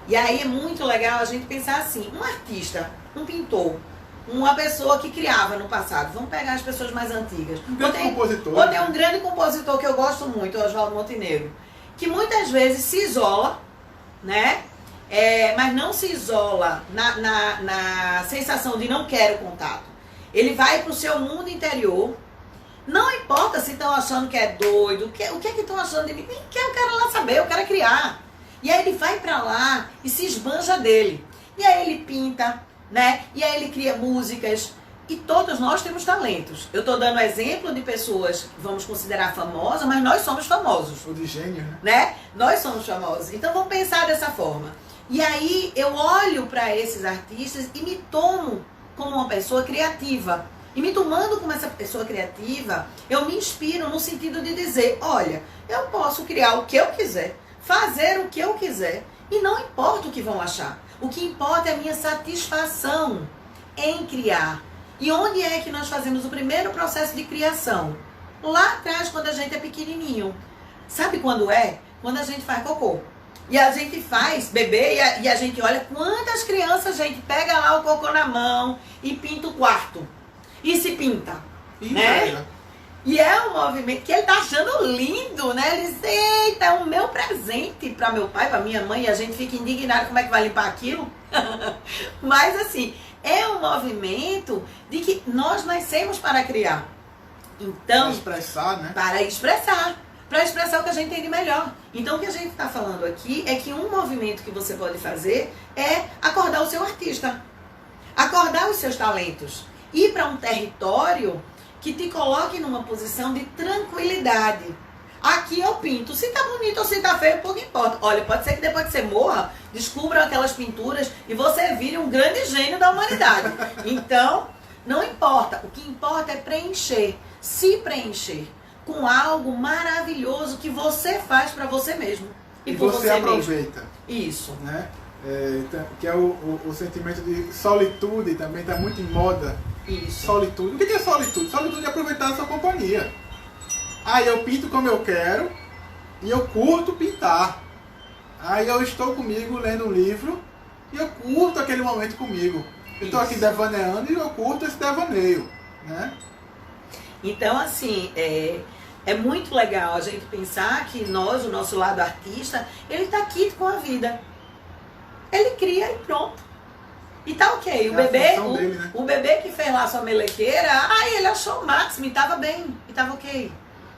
E aí é muito legal a gente pensar assim, um artista, um pintor, uma pessoa que criava no passado. Vamos pegar as pessoas mais antigas. Um grande compositor. Ou tem um grande compositor que eu gosto muito, o Oswaldo Montenegro, que muitas vezes se isola, né? Mas não se isola na sensação de não quero contato. Ele vai para o seu mundo interior. Não importa se estão achando que é doido, o que é que estão achando de mim? Nem quero, eu quero lá saber, eu quero criar. E aí ele vai para lá e se esbanja dele. E aí ele pinta, né? E aí ele cria músicas. E todos nós temos talentos. Eu estou dando exemplo de pessoas que vamos considerar famosas, mas nós somos famosos. Ou de gênio, né? Nós somos famosos. Então vamos pensar dessa forma. E aí eu olho para esses artistas e me tomo como uma pessoa criativa. E me tomando como essa pessoa criativa, eu me inspiro no sentido de dizer, olha, eu posso criar o que eu quiser, fazer o que eu quiser, e não importa o que vão achar. O que importa é a minha satisfação em criar. E onde é que nós fazemos o primeiro processo de criação? Lá atrás, quando a gente é pequenininho. Sabe quando é? Quando a gente faz cocô. E a gente faz bebê e a gente olha quantas crianças a gente pega lá o cocô na mão e pinta o quarto. E se pinta, né? E é um movimento que ele tá achando lindo, né? Ele diz, eita, é o meu presente para meu pai, para minha mãe, e a gente fica indignado como é que vai limpar aquilo. Mas assim, é um movimento de que nós nascemos para criar. Então, para expressar, né? Para expressar o que a gente tem de melhor. Então o que a gente está falando aqui é que um movimento que você pode fazer é acordar o seu artista. Acordar os seus talentos. Ir para um território que te coloque numa posição de tranquilidade. Aqui eu pinto. Se tá bonito ou se tá feio, pouco importa. Olha, pode ser que depois que você morra, descubram aquelas pinturas e você vire um grande gênio da humanidade. Então, não importa. O que importa é preencher. Se preencher com algo maravilhoso que você faz para você mesmo. E você aproveita. Mesmo. Isso. Né? Que é o sentimento de solitude, também está muito em moda. Isso. Solitude. O que é solitude? Solitude é aproveitar a sua companhia. Aí eu pinto como eu quero e eu curto pintar. Aí eu estou comigo lendo um livro e eu curto aquele momento comigo. Eu estou aqui devaneando e eu curto esse devaneio, né? Então, assim, é muito legal a gente pensar que nós, o nosso lado artista, ele está aqui com a vida. Ele cria e pronto. E tá ok. O É a bebê, função dele, né? o bebê que fez lá sua melequeira, aí ele achou o máximo e tava bem, e tava ok.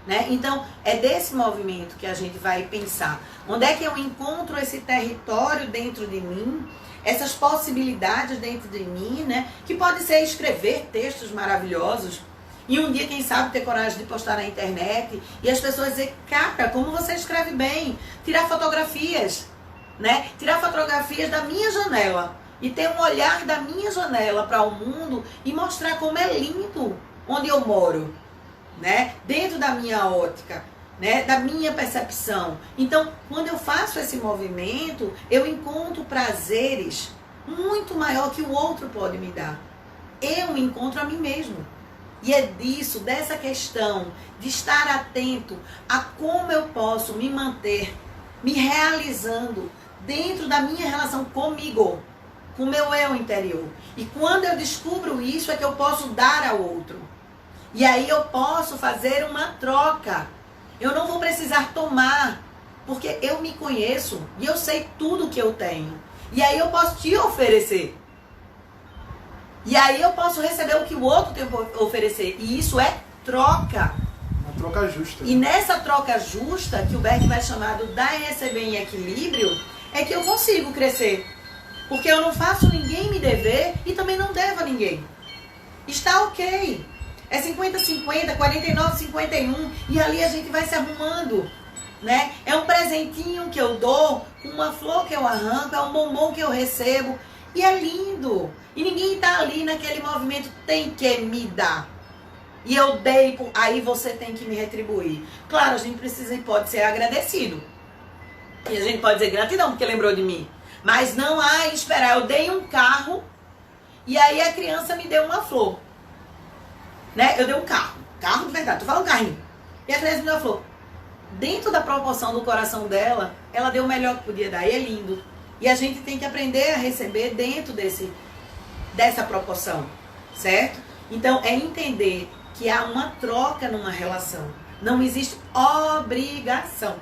Né? Então, é desse movimento que a gente vai pensar. Onde é que eu encontro esse território dentro de mim, essas possibilidades dentro de mim, né? Que pode ser escrever textos maravilhosos e um dia, quem sabe, ter coragem de postar na internet e as pessoas dizer, cara, como você escreve bem, tirar fotografias, né? Tirar fotografias da minha janela e ter um olhar da minha janela para o mundo e mostrar como é lindo onde eu moro, né? Dentro da minha ótica, né? Da minha percepção. Então, quando eu faço esse movimento, eu encontro prazeres muito maior que o outro pode me dar. Eu encontro a mim mesmo. E é disso, dessa questão de estar atento a como eu posso me manter, me realizando dentro da minha relação comigo, com o meu eu interior. E quando eu descubro isso, é que eu posso dar ao outro. E aí eu posso fazer uma troca. Eu não vou precisar tomar, porque eu me conheço e eu sei tudo que eu tenho. E aí eu posso te oferecer. E aí eu posso receber o que o outro tem para oferecer. E isso é troca. Uma troca justa. E nessa troca justa, que o Beck vai chamar do dar e receber em equilíbrio, é que eu consigo crescer. Porque eu não faço ninguém me dever e também não devo a ninguém. Está ok. É 50-50, 49-51. E ali a gente vai se arrumando. Né? É um presentinho que eu dou, uma flor que eu arranco, é um bombom que eu recebo. E é lindo. E ninguém tá ali naquele movimento, tem que me dar. E eu dei, aí você tem que me retribuir. Claro, a gente precisa e pode ser agradecido. E a gente pode dizer gratidão porque lembrou de mim. Mas não há esperar. Eu dei um carro e aí a criança me deu uma flor. Né? Eu dei um carro. Carro de verdade, tu fala um carrinho. E a criança me deu uma flor. Dentro da proporção do coração dela, ela deu o melhor que podia dar. E é lindo. E a gente tem que aprender a receber dentro dessa proporção, certo? Então, é entender que há uma troca numa relação. Não existe obrigação.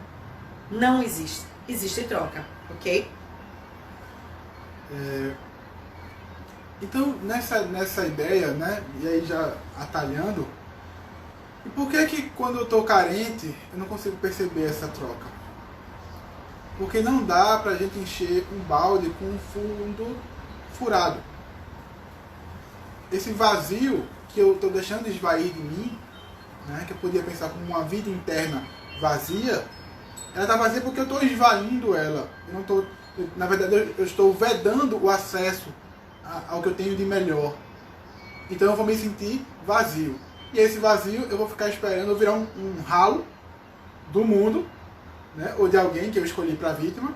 Não existe. Existe troca, ok? Então, nessa ideia, né? E aí já atalhando, e por que quando eu estou carente, eu não consigo perceber essa troca? Porque não dá pra gente encher um balde com um fundo furado. Esse vazio que eu estou deixando esvair de mim, né, que eu podia pensar como uma vida interna vazia, ela está vazia porque eu estou esvaindo ela. Eu não tô, na verdade, eu estou vedando o acesso ao que eu tenho de melhor. Então eu vou me sentir vazio. E esse vazio eu vou ficar esperando eu virar um ralo do mundo, né, ou de alguém que eu escolhi para vítima.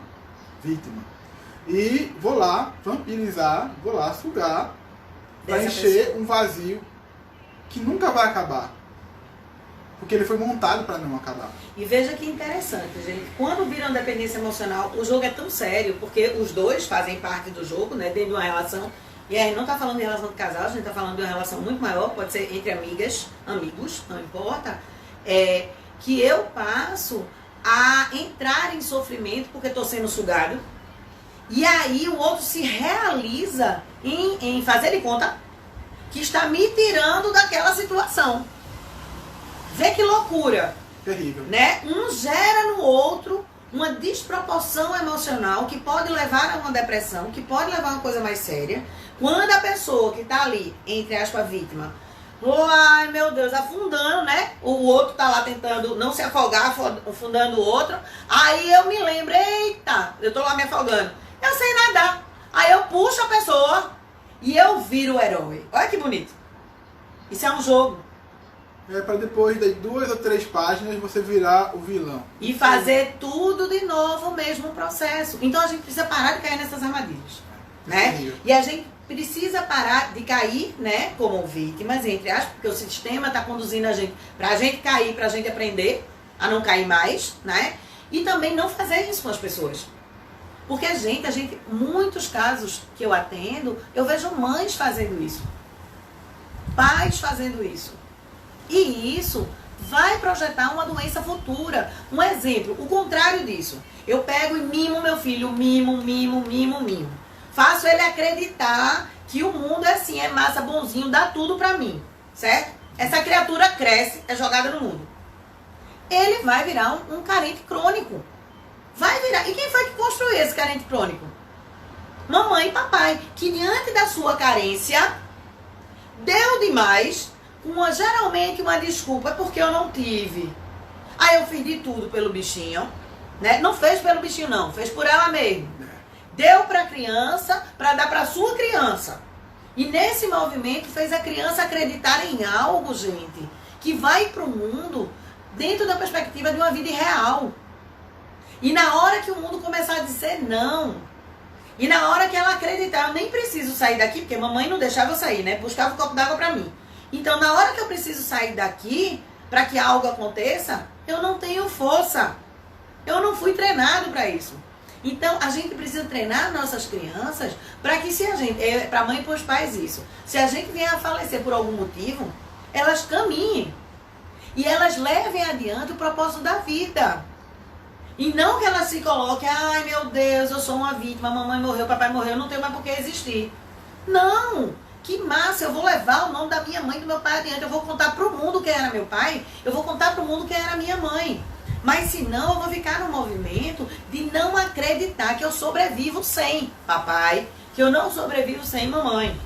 E vou lá vampirizar, vou lá sugar para encher um vazio que nunca vai acabar. Porque ele foi montado para não acabar. E veja que interessante, gente. Quando viram dependência emocional, o jogo é tão sério, porque os dois fazem parte do jogo, né, dentro de uma relação. E aí não está falando de relação de casal, a gente está falando de uma relação muito maior, pode ser entre amigas, amigos, não importa. Que eu passo a entrar em sofrimento porque estou sendo sugado. E aí o outro se realiza em fazer de conta que está me tirando daquela situação. Vê que loucura. Terrível. Né? Um gera no outro uma desproporção emocional que pode levar a uma depressão, que pode levar a uma coisa mais séria. Quando a pessoa que está ali, entre aspas, vítima, ai meu Deus, afundando, né? O outro tá lá tentando não se afogar, afundando o outro. Aí eu me lembro, eita, eu tô lá me afogando. Eu sei nadar. Aí eu puxo a pessoa e eu viro o herói. Olha que bonito. Isso é um jogo. É para depois de 2 ou 3 páginas você virar o vilão. E fazer tudo de novo, o mesmo processo. Então a gente precisa parar de cair nessas armadilhas. Né? E a gente precisa parar de cair, né, como vítimas, entre aspas, porque o sistema está conduzindo a gente pra gente cair, pra gente aprender a não cair mais, né? E também não fazer isso com as pessoas. Porque muitos casos que eu atendo, eu vejo mães fazendo isso. Pais fazendo isso. E isso vai projetar uma doença futura. Um exemplo, o contrário disso. Eu pego e mimo meu filho, mimo. Faço ele acreditar que o mundo é assim, é massa, bonzinho, dá tudo pra mim, certo? Essa criatura cresce, é jogada no mundo. Ele vai virar um carente crônico. Vai virar. E quem foi que construiu esse carente crônico? Mamãe e papai, que diante da sua carência, deu demais, geralmente uma desculpa, é porque eu não tive. Aí eu fiz de tudo pelo bichinho, né? Não fez pelo bichinho não, fez por ela mesmo. Deu pra criança, pra dar pra sua criança. E nesse movimento fez a criança acreditar em algo, gente, que vai pro mundo dentro da perspectiva de uma vida irreal. E na hora que o mundo começar a dizer não, e na hora que ela acreditar, eu nem preciso sair daqui, porque mamãe não deixava eu sair, né? Buscava um copo d'água pra mim. Então, na hora que eu preciso sair daqui, para que algo aconteça, eu não tenho força. Eu não fui treinado para isso. Então, a gente precisa treinar nossas crianças para que se a gente, para a mãe e para os pais isso, se a gente vier a falecer por algum motivo, elas caminhem. E elas levem adiante o propósito da vida. E não que elas se coloquem, ai meu Deus, eu sou uma vítima, mamãe morreu, papai morreu, eu não tenho mais por que existir. Não! Que massa, eu vou levar o nome da minha mãe e do meu pai adiante, eu vou contar pro mundo quem era meu pai, eu vou contar pro mundo quem era minha mãe. Mas senão eu vou ficar no movimento de não acreditar que eu sobrevivo sem papai, que eu não sobrevivo sem mamãe.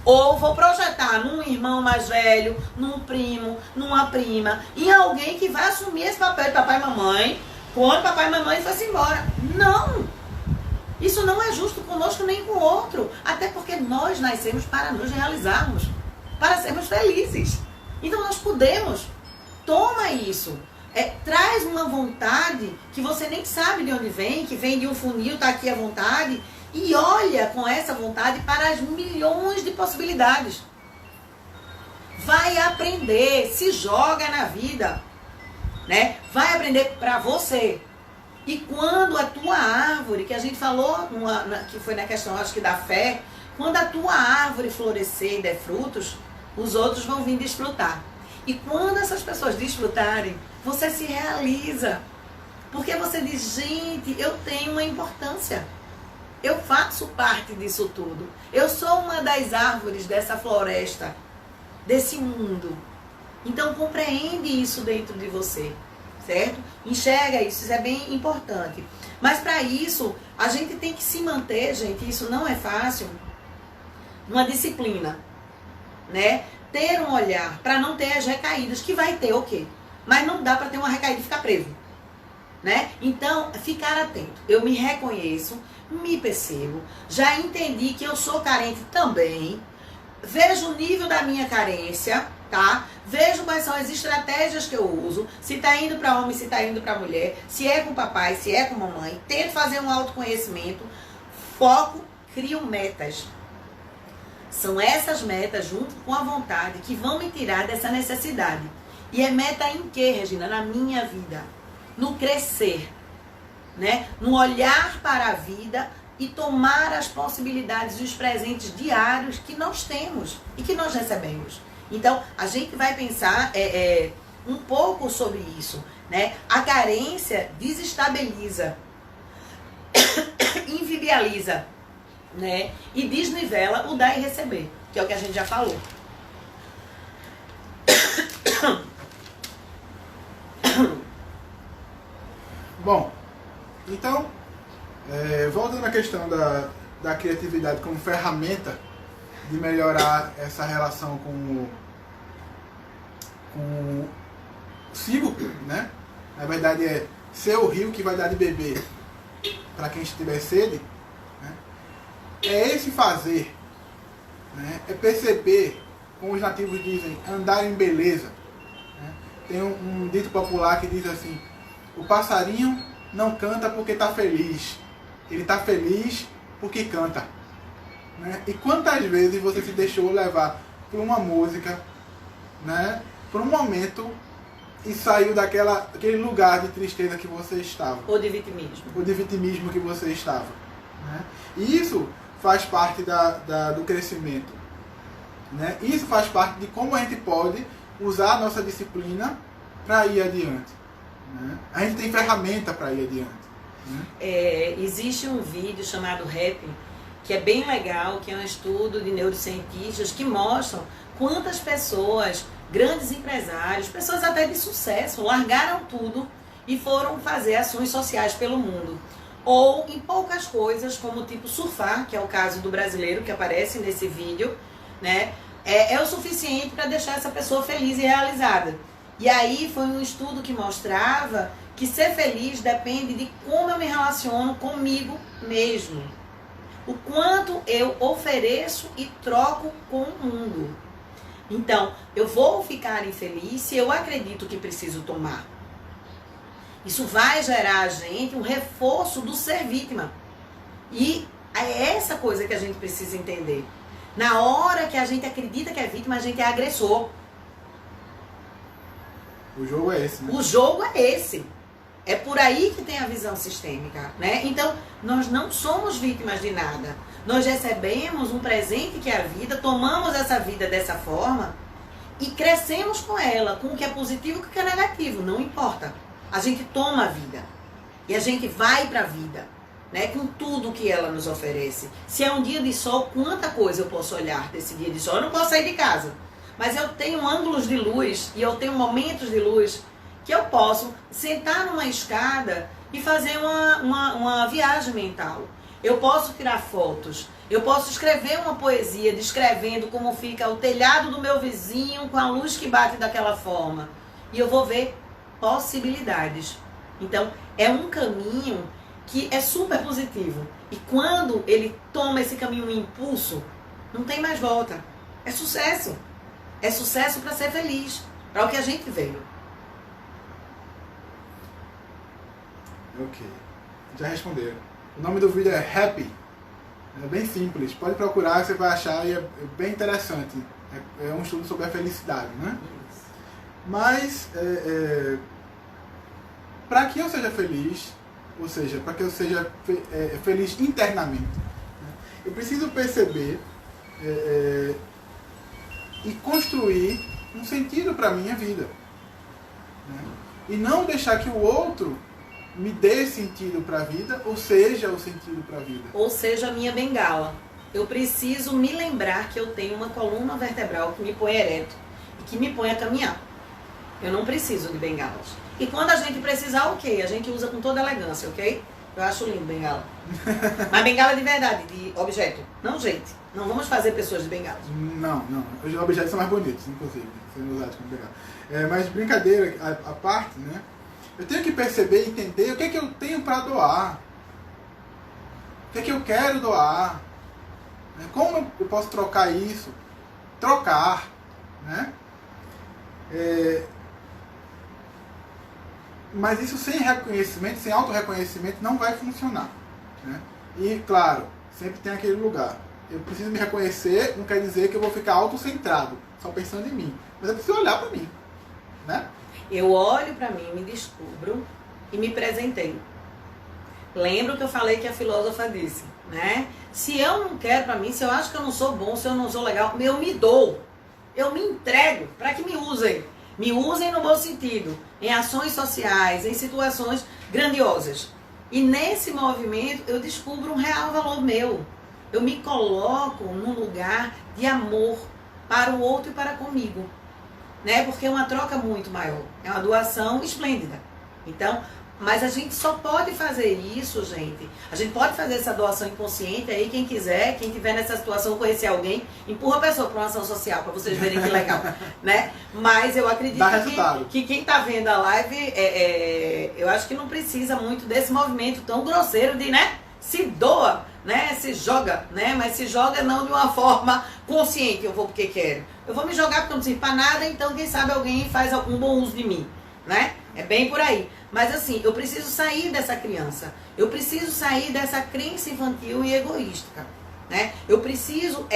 Ou vou projetar num irmão mais velho, num primo, numa prima, em alguém que vai assumir esse papel de papai e mamãe, quando papai e mamãe fossem embora. Não! Isso não é justo conosco nem com o outro. Até porque nós nascemos para nos realizarmos, para sermos felizes. Então nós podemos. Toma isso. Traz uma vontade que você nem sabe de onde vem, que vem de um funil, está aqui à vontade, e olha com essa vontade para as milhões de possibilidades. Vai aprender, se joga na vida, né? Vai aprender para você. E quando a tua árvore, que a gente falou, que foi na questão, acho que da fé, quando a tua árvore florescer e der frutos, os outros vão vir desfrutar. E quando essas pessoas desfrutarem, você se realiza. Porque você diz, gente, eu tenho uma importância. Eu faço parte disso tudo. Eu sou uma das árvores dessa floresta, desse mundo. Então compreende isso dentro de você, certo? Enxerga isso, isso é bem importante. Mas para isso, a gente tem que se manter, gente, isso não é fácil, uma disciplina, né? Ter um olhar para não ter as recaídas, que vai ter, ok. Mas não dá para ter uma recaída e ficar preso, né? Então, ficar atento. Eu me reconheço, me percebo, já entendi que eu sou carente também, vejo o nível da minha carência, tá? Vejo quais são as estratégias que eu uso, se tá indo para homem, se tá indo para mulher, se é com papai, se é com mamãe. Tento fazer um autoconhecimento, foco, crio metas. São essas metas, junto com a vontade, que vão me tirar dessa necessidade. E é meta em quê, Regina? Na minha vida. No crescer, né? No olhar para a vida e tomar as possibilidades e os presentes diários que nós temos e que nós recebemos. Então, a gente vai pensar um pouco sobre isso, né? A carência desestabiliza, invibializa, né? E desnivela o dar e receber, que é o que a gente já falou. Bom, então, voltando à questão da criatividade como ferramenta de melhorar essa relação com o ciclo, né? Na verdade é ser o rio que vai dar de beber para quem estiver sede, né? É esse fazer, né? É perceber, como os nativos dizem, andar em beleza, né? Tem um dito popular que diz assim: o passarinho não canta porque está feliz, ele está feliz porque canta, né? E quantas vezes você se deixou levar por uma música, né? Por um momento, e saiu daquele lugar de tristeza que você estava. Ou de vitimismo. Ou de vitimismo que você estava, né? E isso faz parte do crescimento, né? Isso faz parte de como a gente pode usar a nossa disciplina para ir adiante, né? A gente tem ferramenta para ir adiante, né? Existe um vídeo chamado Rap, que é bem legal, que é um estudo de neurocientistas que mostram quantas pessoas, grandes empresários, pessoas até de sucesso, largaram tudo e foram fazer ações sociais pelo mundo. Ou em poucas coisas, como tipo surfar, que é o caso do brasileiro que aparece nesse vídeo, né? É o suficiente para deixar essa pessoa feliz e realizada. E aí foi um estudo que mostrava que ser feliz depende de como eu me relaciono comigo mesmo. O quanto eu ofereço e troco com o mundo. Então, eu vou ficar infeliz se eu acredito que preciso tomar. Isso vai gerar a gente um reforço do ser vítima. E é essa coisa que a gente precisa entender. Na hora que a gente acredita que é vítima, a gente é agressor. O jogo é esse, né? O jogo é esse. É por aí que tem a visão sistêmica, né? Então, nós não somos vítimas de nada. Nós recebemos um presente que é a vida, tomamos essa vida dessa forma e crescemos com ela, com o que é positivo e o que é negativo, não importa. A gente toma a vida e a gente vai para a vida, né? Com tudo que ela nos oferece. Se é um dia de sol, quanta coisa eu posso olhar desse dia de sol? Eu não posso sair de casa, mas eu tenho ângulos de luz e eu tenho momentos de luz que eu posso sentar numa escada e fazer uma viagem mental. Eu posso tirar fotos, eu posso escrever uma poesia descrevendo como fica o telhado do meu vizinho com a luz que bate daquela forma. E eu vou ver possibilidades. Então, é um caminho que é super positivo. E quando ele toma esse caminho em impulso, não tem mais volta. É sucesso. É sucesso para ser feliz, para o que a gente veio. Ok. Já responderam. O nome do vídeo é Happy. É bem simples. Pode procurar, você vai achar e é bem interessante. É um estudo sobre a felicidade, né? Mas, para que eu seja feliz, ou seja, para que eu seja feliz internamente, né, eu preciso perceber e construir um sentido para a minha vida. Né? E não deixar que o outro me dê sentido para a vida, ou seja, o sentido para a vida. Ou seja, a minha bengala. Eu preciso me lembrar que eu tenho uma coluna vertebral que me põe ereto e que me põe a caminhar. Eu não preciso de bengalas. E quando a gente precisar, ok, a gente usa com toda elegância, ok? Eu acho lindo bengala. Mas bengala de verdade, de objeto. Não, gente. Não vamos fazer pessoas de bengalas. Não. Os objetos são mais bonitos, inclusive, sendo usados como bengala. Mas brincadeira à parte, né? Eu tenho que perceber e entender o que é que eu tenho para doar. O que é que eu quero doar. Como eu posso trocar isso? Trocar, né? Mas isso sem reconhecimento, sem autorreconhecimento, não vai funcionar. Né? E, claro, sempre tem aquele lugar. Eu preciso me reconhecer, não quer dizer que eu vou ficar autocentrado, só pensando em mim. Mas eu preciso olhar para mim. Né? Eu olho para mim, me descubro e me presenteio. Lembro que eu falei que a filósofa disse, né? Se eu não quero para mim, se eu acho que eu não sou bom, se eu não sou legal, eu me dou. Eu me entrego para que me usem. Me usem no bom sentido, em ações sociais, em situações grandiosas. E nesse movimento eu descubro um real valor meu. Eu me coloco num lugar de amor para o outro e para comigo. Né? Porque é uma troca muito maior. É uma doação esplêndida. Então, mas a gente só pode fazer isso, gente. A gente pode fazer essa doação inconsciente aí, quem quiser, quem tiver nessa situação, conhecer alguém, empurra a pessoa para uma ação social, para vocês verem que legal, né? Mas eu acredito que quem está vendo a live, eu acho que não precisa muito desse movimento tão grosseiro de, né? Se doa, né? Se joga, né? Mas se joga não de uma forma consciente, eu vou porque quero. Eu vou me jogar porque eu não sirvo para nada, então quem sabe alguém faz algum bom uso de mim, né? É bem por aí. Mas assim, eu preciso sair dessa criança. Eu preciso sair dessa crença infantil e egoística. Né? Eu preciso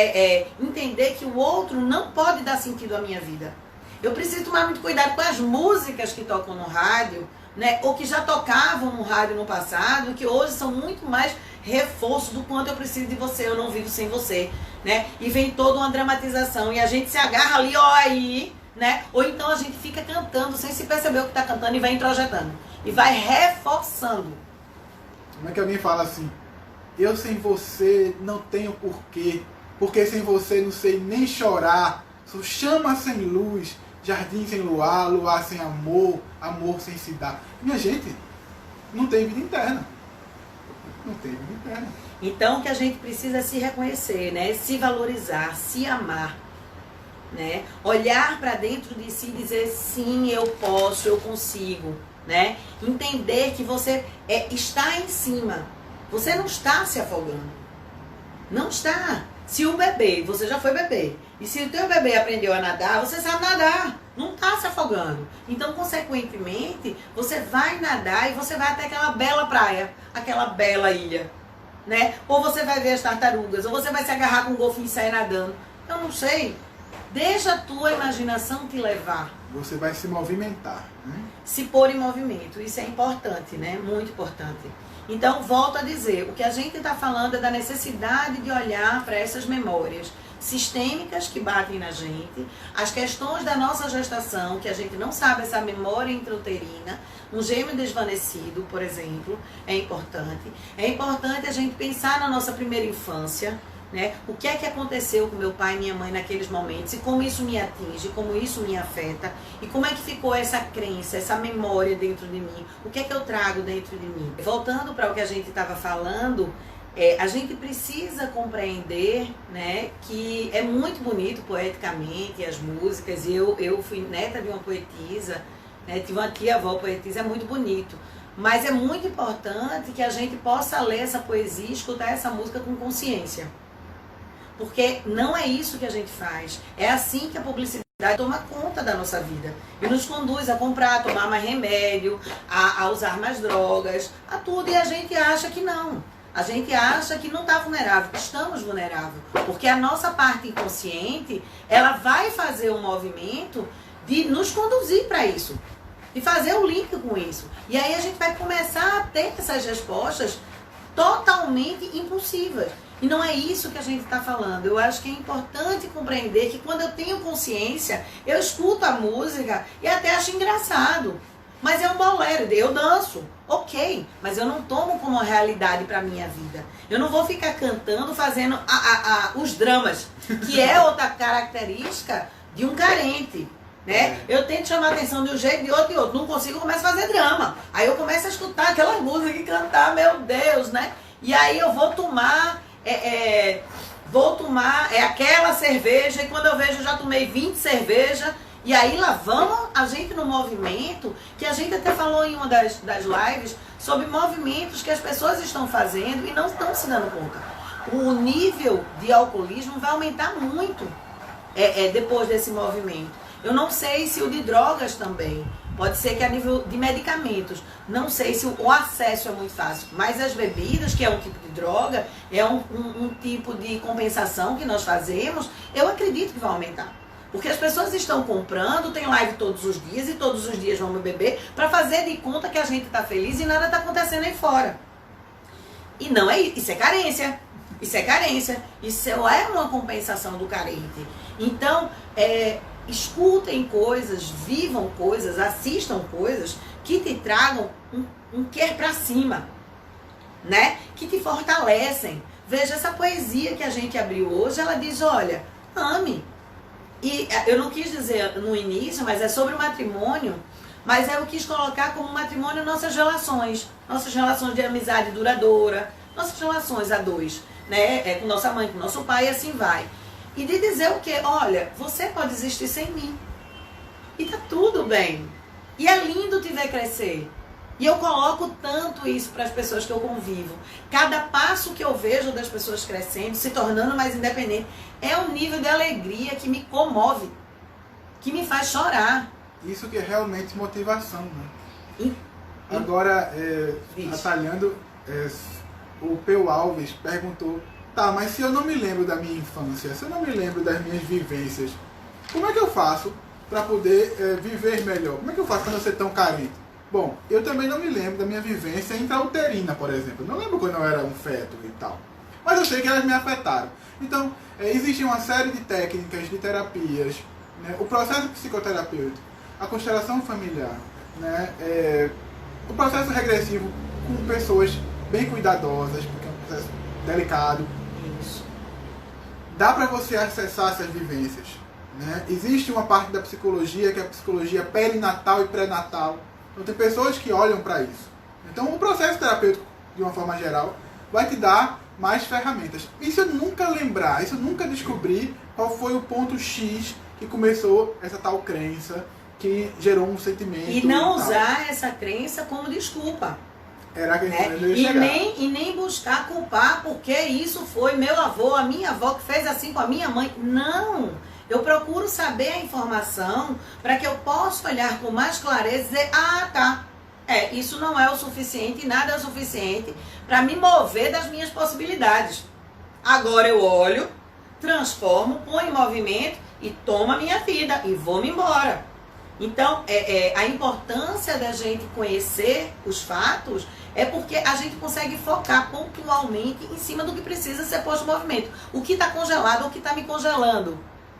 entender que o outro não pode dar sentido à minha vida. Eu preciso tomar muito cuidado com as músicas que tocam no rádio, né? Ou que já tocavam no rádio no passado, que hoje são muito mais reforço do quanto eu preciso de você, eu não vivo sem você. Né? E vem toda uma dramatização e a gente se agarra ali, ó aí, né? Ou então a gente fica cantando sem se perceber o que está cantando e vai introjetando. E vai reforçando. Como é que alguém fala assim? eu sem você não tenho porquê, porque sem você não sei nem chorar. Sou chama sem luz, jardim sem luar, luar sem amor, amor sem se dar. Minha gente, não tem vida interna. Não tem vida interna. Então, o que a gente precisa é se reconhecer, né? Se valorizar, se amar, né? Olhar para dentro de si e dizer, sim, eu posso, eu consigo, né? Entender que você está em cima. Você não está se afogando. Não está. Se o bebê, você já foi bebê, e se o teu bebê aprendeu a nadar, você sabe nadar. Não está se afogando. Então, consequentemente, você vai nadar e você vai até aquela bela praia, aquela bela ilha, né? Ou você vai ver as tartarugas, ou você vai se agarrar com um golfinho e sair nadando. Eu não sei. Deixa a tua imaginação te levar. Você vai se movimentar, né? Se pôr em movimento. Isso é importante, né? Muito importante. Então, volto a dizer, o que a gente está falando é da necessidade de olhar para essas memórias sistêmicas que batem na gente, as questões da nossa gestação, que a gente não sabe essa memória intrauterina, um gêmeo desvanecido, por exemplo, é importante. É importante a gente pensar na nossa primeira infância, né? O que é que aconteceu com meu pai e minha mãe naqueles momentos e como isso me atinge, como isso me afeta e como é que ficou essa crença, essa memória dentro de mim, o que é que eu trago dentro de mim. Voltando para o que a gente estava falando, a gente precisa compreender, né, que é muito bonito poeticamente as músicas. Eu fui neta de uma poetisa, né, tive uma tia-avó poetisa, é muito bonito. Mas é muito importante que a gente possa ler essa poesia e escutar essa música com consciência. Porque não é isso que a gente faz. É assim que a publicidade toma conta da nossa vida. E nos conduz a comprar, a tomar mais remédio, a usar mais drogas, a tudo. E a gente acha que não. A gente acha que não está vulnerável, que estamos vulneráveis. Porque a nossa parte inconsciente, ela vai fazer um movimento de nos conduzir para isso. E fazer o link com isso. E aí a gente vai começar a ter essas respostas totalmente impulsivas. E não é isso que a gente está falando. Eu acho que é importante compreender que quando eu tenho consciência, eu escuto a música e até acho engraçado. Mas é um bolero, eu danço, ok. Mas eu não tomo como uma realidade para a minha vida. Eu não vou ficar cantando, fazendo os dramas, que é outra característica de um carente. Né? Eu tento chamar a atenção de um jeito, de outro e outro. Não consigo, eu começo a fazer drama. Aí eu começo a escutar aquela música e cantar, meu Deus, né? E aí eu vou tomar aquela cerveja, e quando eu vejo eu já tomei 20 cervejas, e aí lá vamos a gente no movimento, que a gente até falou em uma das lives, sobre movimentos que as pessoas estão fazendo e não estão se dando conta. O nível de alcoolismo vai aumentar muito depois desse movimento. Eu não sei se o de drogas também. Pode ser que a nível de medicamentos. Não sei se o acesso é muito fácil. Mas as bebidas, que é um tipo de droga, é um tipo de compensação que nós fazemos, eu acredito que vai aumentar. Porque as pessoas estão comprando, tem live todos os dias e todos os dias vamos beber para fazer de conta que a gente está feliz e nada está acontecendo aí fora. E não é isso. Isso é carência. Isso é carência. Isso é uma compensação do carente. Então, escutem coisas, vivam coisas, assistam coisas que te tragam um quer pra cima, né? Que te fortalecem. Veja essa poesia que a gente abriu hoje, ela diz, olha, ame. E eu não quis dizer no início, mas é sobre o matrimônio, mas eu quis colocar como matrimônio nossas relações de amizade duradoura, nossas relações a dois, né? Com nossa mãe, com nosso pai, e assim vai. E de dizer o quê? Olha, você pode existir sem mim. E tá tudo bem. E é lindo te ver crescer. E eu coloco tanto isso para as pessoas que eu convivo. Cada passo que eu vejo das pessoas crescendo, se tornando mais independente, é um nível de alegria que me comove, que me faz chorar. Isso que é realmente motivação, né? Agora, atalhando, o Peu Alves perguntou: tá, mas se eu não me lembro da minha infância, se eu não me lembro das minhas vivências, como é que eu faço para poder viver melhor? Como é que eu faço quando eu ser tão carente? Bom, eu também não me lembro da minha vivência intrauterina, por exemplo. Eu não lembro quando eu era um feto e tal. Mas eu sei que elas me afetaram. Então, existe uma série de técnicas, de terapias, né? O processo psicoterapêutico, a constelação familiar, né? O processo regressivo com pessoas bem cuidadosas, porque é um processo delicado. Isso. Dá para você acessar essas vivências, né? Existe uma parte da psicologia que é a psicologia perinatal e pré-natal. Então tem pessoas que olham para isso. Então o processo terapêutico, de uma forma geral, vai te dar mais ferramentas. E se eu nunca lembrar, e se eu nunca descobrir qual foi o ponto X que começou essa tal crença, que gerou um sentimento... E não usar essa crença como desculpa. Era que né? eu ia chegar. E nem buscar culpar porque isso foi meu avô, a minha avó que fez assim com a minha mãe. Não! Eu procuro saber a informação para que eu possa olhar com mais clareza e dizer, ah, tá, isso não é o suficiente, nada é o suficiente para me mover das minhas possibilidades. Agora eu olho, transformo, ponho em movimento e tomo a minha vida e vou-me embora. Então, a importância da gente conhecer os fatos é porque a gente consegue focar pontualmente em cima do que precisa ser posto em movimento. O que está congelado, o que está me congelando,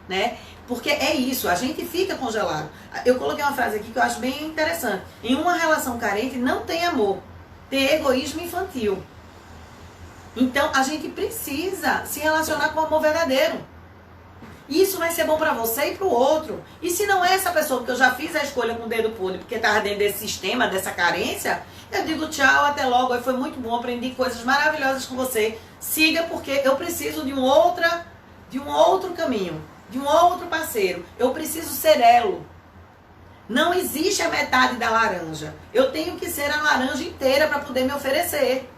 né? Porque é isso, a gente fica congelado. Eu coloquei uma frase aqui que eu acho bem interessante. Em uma relação carente não tem amor, tem egoísmo infantil. Então, a gente precisa se relacionar com o amor verdadeiro. Isso vai ser bom pra você e pro outro. E se não é essa pessoa, porque eu já fiz a escolha com o dedo podre, porque tava dentro desse sistema, dessa carência, eu digo tchau, até logo. Aí foi muito bom, aprendi coisas maravilhosas com você. Siga, porque eu preciso de um outro caminho, de um outro parceiro. Eu preciso ser elo. Não existe a metade da laranja. Eu tenho que ser a laranja inteira para poder me oferecer.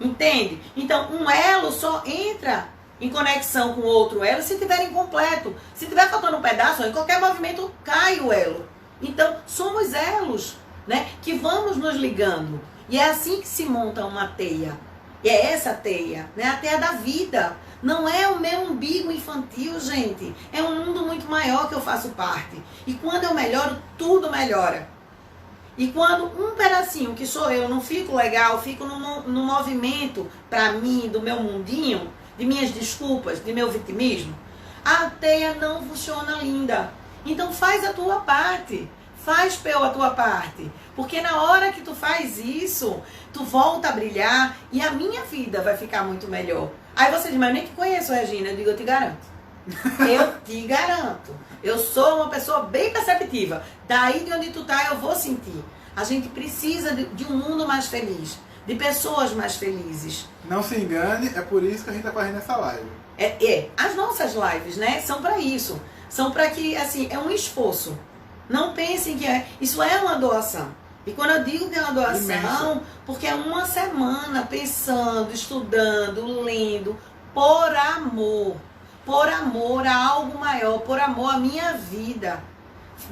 Entende? Então, um elo só entra em conexão com outro elo se tiver incompleto. Se tiver faltando um pedaço, em qualquer movimento cai o elo. Então, somos elos, né, que vamos nos ligando. E é assim que se monta uma teia. E é essa teia, né, a teia da vida. Não é o meu umbigo infantil, gente. É um mundo muito maior que eu faço parte. E quando eu melhoro, tudo melhora. E quando um pedacinho, que sou eu, não fico legal, fico no movimento, pra mim, do meu mundinho, de minhas desculpas, de meu vitimismo, a teia não funciona linda. Então faz a tua parte. Faz, Peu, a tua parte. Porque na hora que tu faz isso, tu volta a brilhar e a minha vida vai ficar muito melhor. Aí você diz, mas eu nem te conheço, Regina. Eu digo, eu te garanto. Eu te garanto. Eu sou uma pessoa bem perceptiva. Daí de onde tu tá, eu vou sentir. A gente precisa de um mundo mais feliz. De pessoas mais felizes. Não se engane, é por isso que a gente tá fazendo essa live. As nossas lives, né, são para isso. São para que, assim, é um esforço. Não pensem que isso é uma doação. E quando eu digo que é uma doação, imenso, porque é uma semana pensando, estudando, lendo, por amor a algo maior, por amor à minha vida.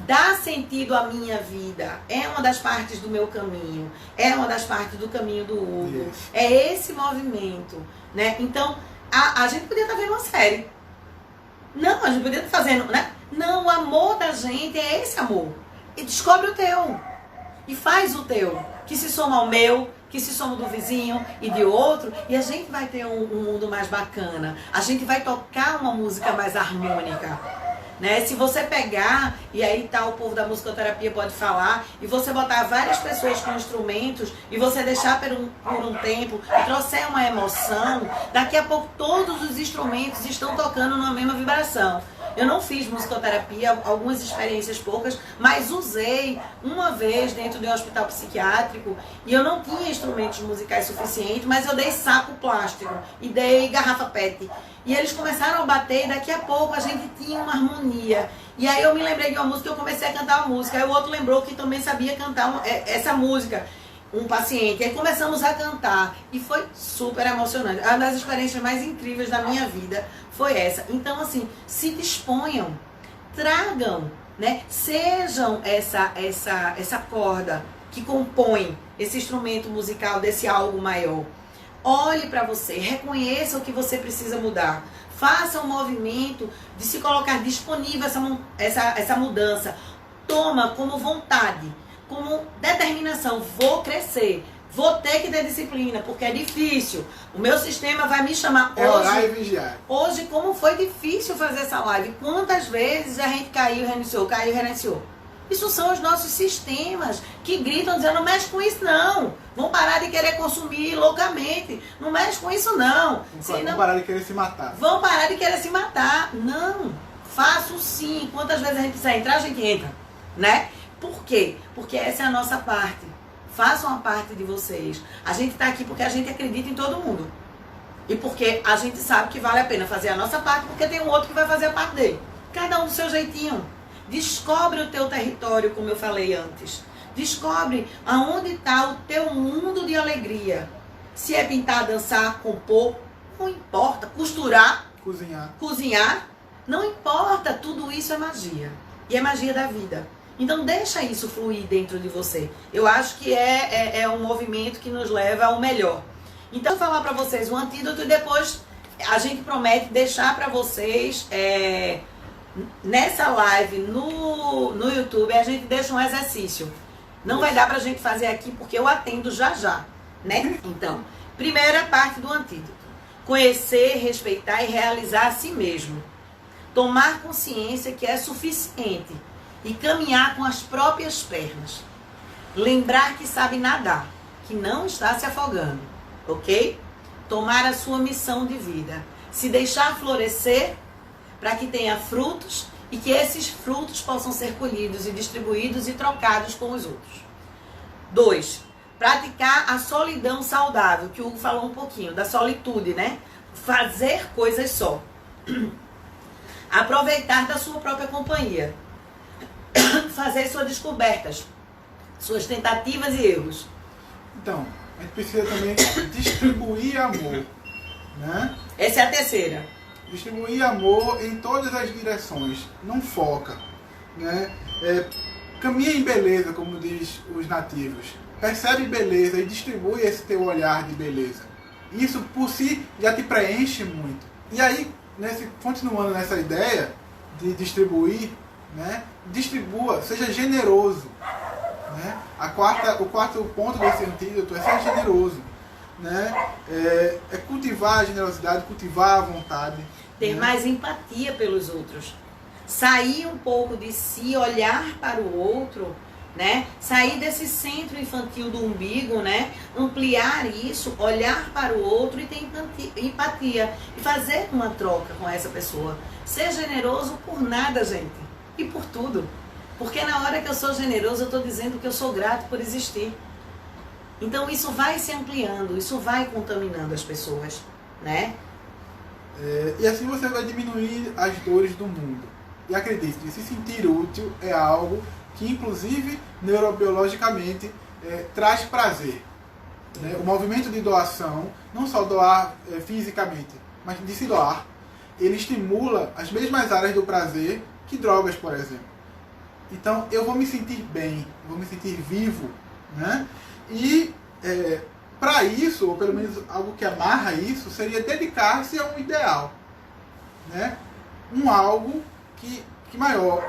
Dá sentido à minha vida. É uma das partes do meu caminho. É uma das partes do caminho do Hugo. Isso. É esse movimento, né? Então, a gente podia estar vendo uma série. Não, a gente podia estar fazendo, né? Não, o amor da gente é esse amor. E descobre o teu. E faz o teu. Que se soma ao meu, que se soma do vizinho e de outro. E a gente vai ter um mundo mais bacana. A gente vai tocar uma música mais harmônica. Né? Se você pegar, e aí tá, o povo da musicoterapia pode falar, e você botar várias pessoas com instrumentos, e você deixar por um tempo, e trouxer uma emoção, daqui a pouco todos os instrumentos estão tocando numa mesma vibração. Eu não fiz musicoterapia, algumas experiências poucas, mas usei uma vez dentro de um hospital psiquiátrico, e eu não tinha instrumentos musicais suficientes, mas eu dei saco plástico, e dei garrafa PET. E eles começaram a bater e daqui a pouco a gente tinha uma harmonia. E aí eu me lembrei de uma música e eu comecei a cantar uma música. Aí o outro lembrou que também sabia cantar essa música, um paciente. Aí começamos a cantar e foi super emocionante. Uma das experiências mais incríveis da minha vida foi essa. Então assim, se disponham, tragam, né? Sejam essa corda que compõe esse instrumento musical desse algo maior. Olhe para você, reconheça o que você precisa mudar. Faça um movimento de se colocar disponível essa mudança. Toma como vontade, como determinação. Vou crescer, vou ter que ter disciplina, porque é difícil. O meu sistema vai me chamar orar e vigiar. Hoje, como foi difícil fazer essa live. Quantas vezes a gente caiu e reiniciou, caiu e reiniciou. Isso são os nossos sistemas que gritam dizendo, não mexe com isso não. Vão parar de querer consumir loucamente. Não mexe com isso não. Vão parar de querer se matar. Vão parar de querer se matar. Não. Faço sim. Quantas vezes a gente precisa entrar, a gente entra. Né? Por quê? Porque essa é a nossa parte. Façam a parte de vocês. A gente está aqui porque a gente acredita em todo mundo. E porque a gente sabe que vale a pena fazer a nossa parte, porque tem um outro que vai fazer a parte dele. Cada um do seu jeitinho. Descobre o teu território, como eu falei antes. Descobre aonde está o teu mundo de alegria. Se é pintar, dançar, compor, não importa. Costurar, cozinhar, não importa. Tudo isso é magia. E é magia da vida. Então deixa isso fluir dentro de você. Eu acho que é um movimento que nos leva ao melhor. Então eu vou falar para vocês um antídoto e depois a gente promete deixar para vocês nessa live no YouTube, a gente deixa um exercício. Não vai dar pra gente fazer aqui porque eu atendo já, né? Então, primeira parte do antídoto. Conhecer, respeitar e realizar a si mesmo. Tomar consciência que é suficiente e caminhar com as próprias pernas. Lembrar que sabe nadar, que não está se afogando, ok? Tomar a sua missão de vida. Se deixar florescer para que tenha frutos e que esses frutos possam ser colhidos e distribuídos e trocados com os outros. 2. Praticar a solidão saudável, que o Hugo falou um pouquinho, da solitude, né? Fazer coisas só. Aproveitar da sua própria companhia. Fazer suas descobertas, suas tentativas e erros. Então, a gente precisa também distribuir amor, né? Essa é a terceira. Distribuir amor em todas as direções, não foca, né? Caminha em beleza, como diz os nativos. Percebe beleza e distribui esse teu olhar de beleza. Isso por si já te preenche muito. E aí, continuando nessa ideia de distribuir, né? Distribua, seja generoso, né? O quarto ponto desse antídoto é ser generoso, né? É cultivar a generosidade, cultivar a vontade. Ter mais empatia pelos outros. Sair um pouco de si, olhar para o outro, né? Sair desse centro infantil do umbigo, né? Ampliar isso, olhar para o outro e ter empatia. E fazer uma troca com essa pessoa. Ser generoso por nada, gente. E por tudo. Porque na hora que eu sou generoso, eu estou dizendo que eu sou grato por existir. Então isso vai se ampliando, isso vai contaminando as pessoas, né? E assim você vai diminuir as dores do mundo. E acredite, se sentir útil é algo que, inclusive, neurobiologicamente, traz prazer. Né? O movimento de doação, não só doar fisicamente, mas de se doar, ele estimula as mesmas áreas do prazer que drogas, por exemplo. Então, eu vou me sentir bem, vou me sentir vivo, né? E para isso, ou pelo menos algo que amarra isso, seria dedicar-se a um ideal, né? Um algo que maior,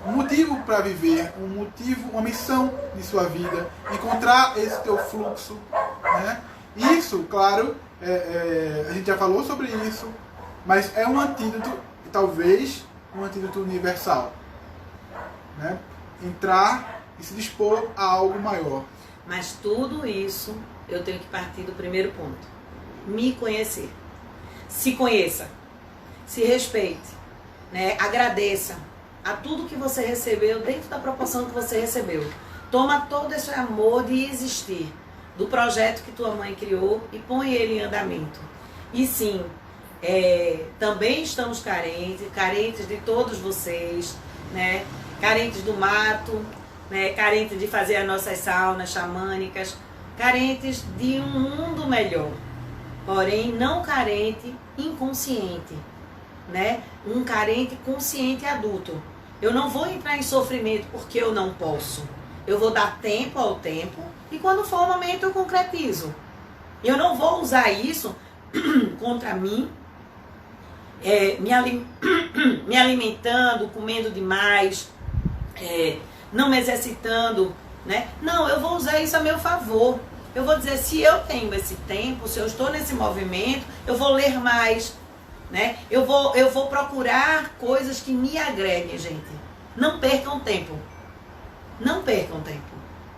um motivo para viver, um motivo, uma missão de sua vida, encontrar esse teu fluxo, né? Isso, claro, a gente já falou sobre isso, mas é um antídoto, talvez um antídoto universal, né? Entrar e se dispor a algo maior. Mas tudo isso eu tenho que partir do primeiro ponto. Me conhecer. Se conheça. Se respeite. Né? Agradeça a tudo que você recebeu dentro da proporção que você recebeu. Toma todo esse amor de existir, do projeto que tua mãe criou e põe ele em andamento. E sim, também estamos carentes de todos vocês, né? Carentes do mato, né? Carentes de fazer as nossas saunas xamânicas, carentes de um mundo melhor, porém não carente inconsciente, né? Um carente consciente adulto. Eu não vou entrar em sofrimento porque eu não posso. Eu vou dar tempo ao tempo e quando for o momento eu concretizo. Eu não vou usar isso contra mim, me alimentando, comendo demais, não me exercitando, né? Não, eu vou usar isso a meu favor. Eu vou dizer, se eu tenho esse tempo, se eu estou nesse movimento, eu vou ler mais, né? Eu vou procurar coisas que me agreguem, gente. Não percam tempo. Não percam tempo,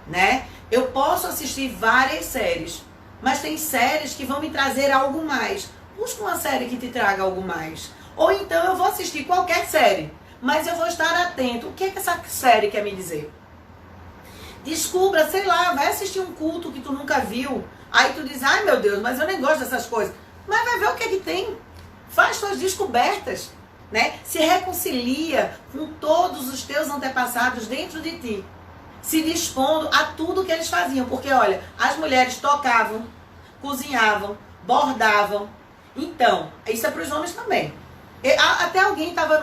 né? Eu posso assistir várias séries, mas tem séries que vão me trazer algo mais. Busca uma série que te traga algo mais. Ou então eu vou assistir qualquer série, mas eu vou estar atento. O que é que essa série quer me dizer? Descubra, sei lá, vai assistir um culto que tu nunca viu. Aí tu diz, ai meu Deus, mas eu nem gosto dessas coisas. Mas vai ver o que é que tem. Faz suas descobertas, né? Se reconcilia com todos os teus antepassados dentro de ti. Se dispondo a tudo que eles faziam. Porque, olha, as mulheres tocavam, cozinhavam, bordavam. Então, isso é para os homens também. Até alguém estava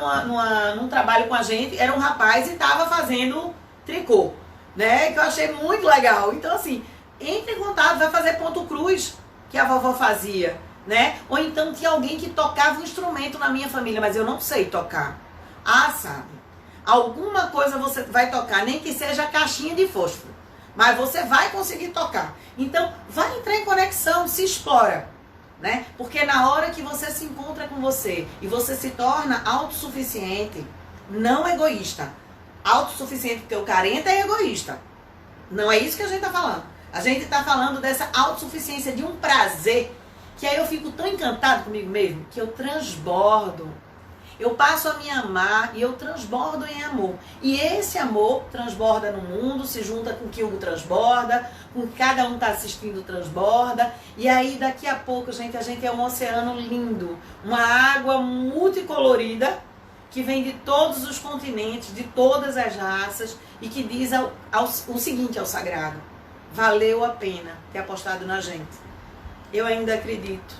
num trabalho com a gente, era um rapaz e estava fazendo tricô, né? Que eu achei muito legal. Então, assim, entre em contato, vai fazer ponto cruz, que a vovó fazia, né? Ou então tinha alguém que tocava um instrumento na minha família, mas eu não sei tocar. Ah, sabe? Alguma coisa você vai tocar, nem que seja a caixinha de fósforo, mas você vai conseguir tocar. Então, vai entrar em conexão, se explora, né? Porque na hora que você se encontra com você e você se torna autossuficiente, não egoísta. Autossuficiente porque o carente é egoísta. Não é isso que a gente está falando. A gente está falando dessa autossuficiência, de um prazer, que aí eu fico tão encantado comigo mesmo, que eu transbordo. Eu passo a me amar e eu transbordo em amor. E esse amor transborda no mundo, se junta com o que o transborda, com o que cada um está assistindo transborda. E aí daqui a pouco, gente, a gente é um oceano lindo. Uma água multicolorida que vem de todos os continentes, de todas as raças e que diz o seguinte ao sagrado: valeu a pena ter apostado na gente. Eu ainda acredito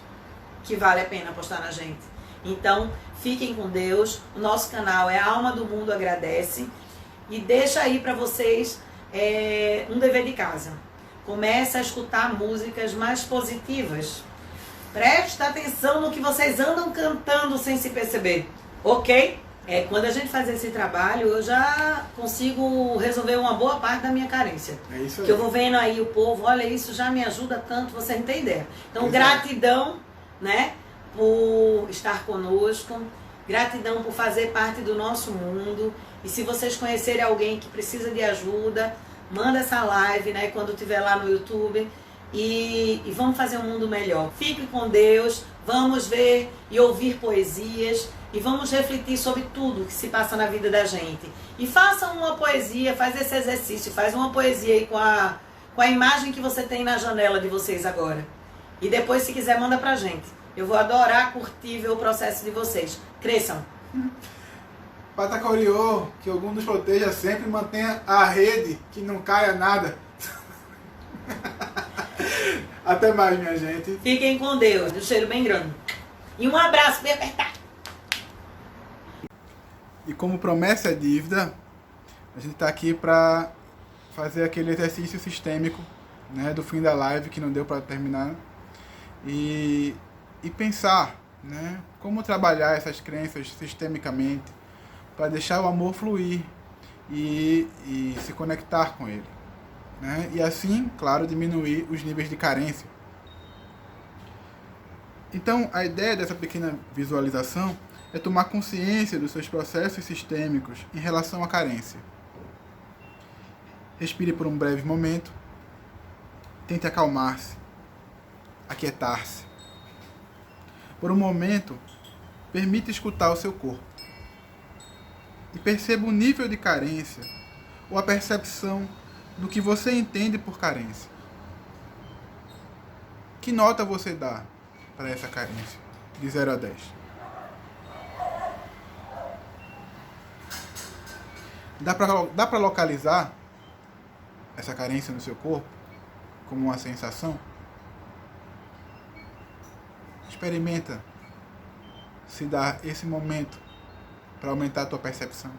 que vale a pena apostar na gente. Então, fiquem com Deus. O nosso canal é Alma do Mundo Agradece. E deixa aí para vocês um dever de casa. Começa a escutar músicas mais positivas. Presta atenção no que vocês andam cantando sem se perceber. Ok? Quando a gente faz esse trabalho, eu já consigo resolver uma boa parte da minha carência. É isso aí. Que eu vou vendo aí o povo, olha, isso já me ajuda tanto, você não tem ideia. Então, gratidão, né? Por estar conosco, gratidão por fazer parte do nosso mundo. E se vocês conhecerem alguém que precisa de ajuda, manda essa live, né, quando estiver lá no YouTube e vamos fazer um mundo melhor. Fique com Deus, vamos ver e ouvir poesias e vamos refletir sobre tudo que se passa na vida da gente. E façam uma poesia, faz esse exercício, faz uma poesia aí com a imagem que você tem na janela de vocês agora. E depois, se quiser, manda pra gente. Eu vou adorar curtir, ver o processo de vocês. Cresçam. Patacoriô, que algum nos proteja sempre e mantenha a rede, que não caia nada. Até mais, minha gente. Fiquem com Deus. Um cheiro bem grande. E um abraço bem apertado. E como promessa é dívida, a gente está aqui para fazer aquele exercício sistêmico, né, do fim da live, que não deu para terminar. E pensar, né, como trabalhar essas crenças sistemicamente para deixar o amor fluir e se conectar com ele, né? E assim, claro, diminuir os níveis de carência. Então, a ideia dessa pequena visualização é tomar consciência dos seus processos sistêmicos em relação à carência. Respire por um breve momento, tente acalmar-se, aquietar-se. Por um momento, permita escutar o seu corpo. E perceba o nível de carência ou a percepção do que você entende por carência. Que nota você dá para essa carência? De 0 a 10. Dá para localizar essa carência no seu corpo como uma sensação? Experimenta se dar esse momento para aumentar a tua percepção.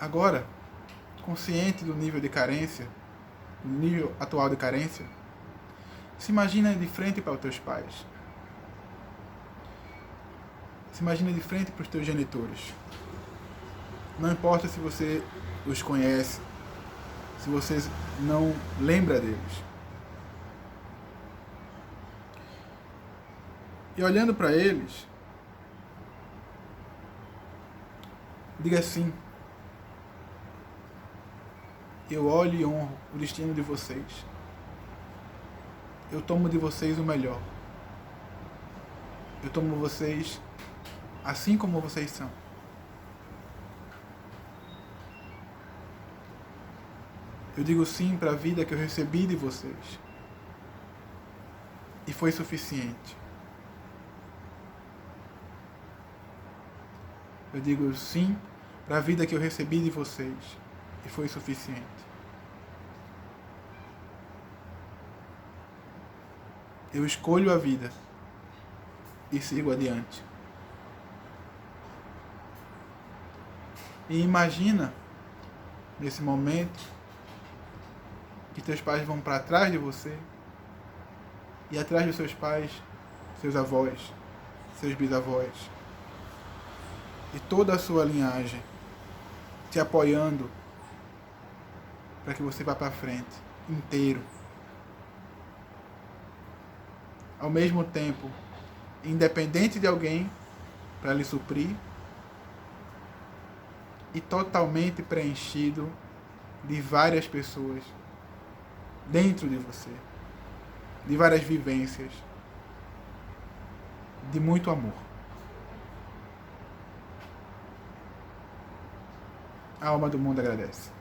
Agora, consciente do nível de carência, do nível atual de carência, se imagina de frente para os teus pais. Se imagina de frente para os teus genitores. Não importa se você os conhece, se você não lembra deles. E olhando para eles, diga assim: eu olho e honro o destino de vocês. Eu tomo de vocês o melhor. Eu tomo vocês assim como vocês são. Eu digo sim para a vida que eu recebi de vocês. E foi suficiente. Eu digo sim para a vida que eu recebi de vocês. E foi suficiente. Eu escolho a vida e sigo adiante. E imagina, nesse momento, que teus pais vão para trás de você e atrás dos seus pais, seus avós, seus bisavós e toda a sua linhagem te apoiando para que você vá para frente inteiro. Ao mesmo tempo, independente de alguém para lhe suprir e totalmente preenchido de várias pessoas dentro de você, de várias vivências, de muito amor. A alma do mundo agradece.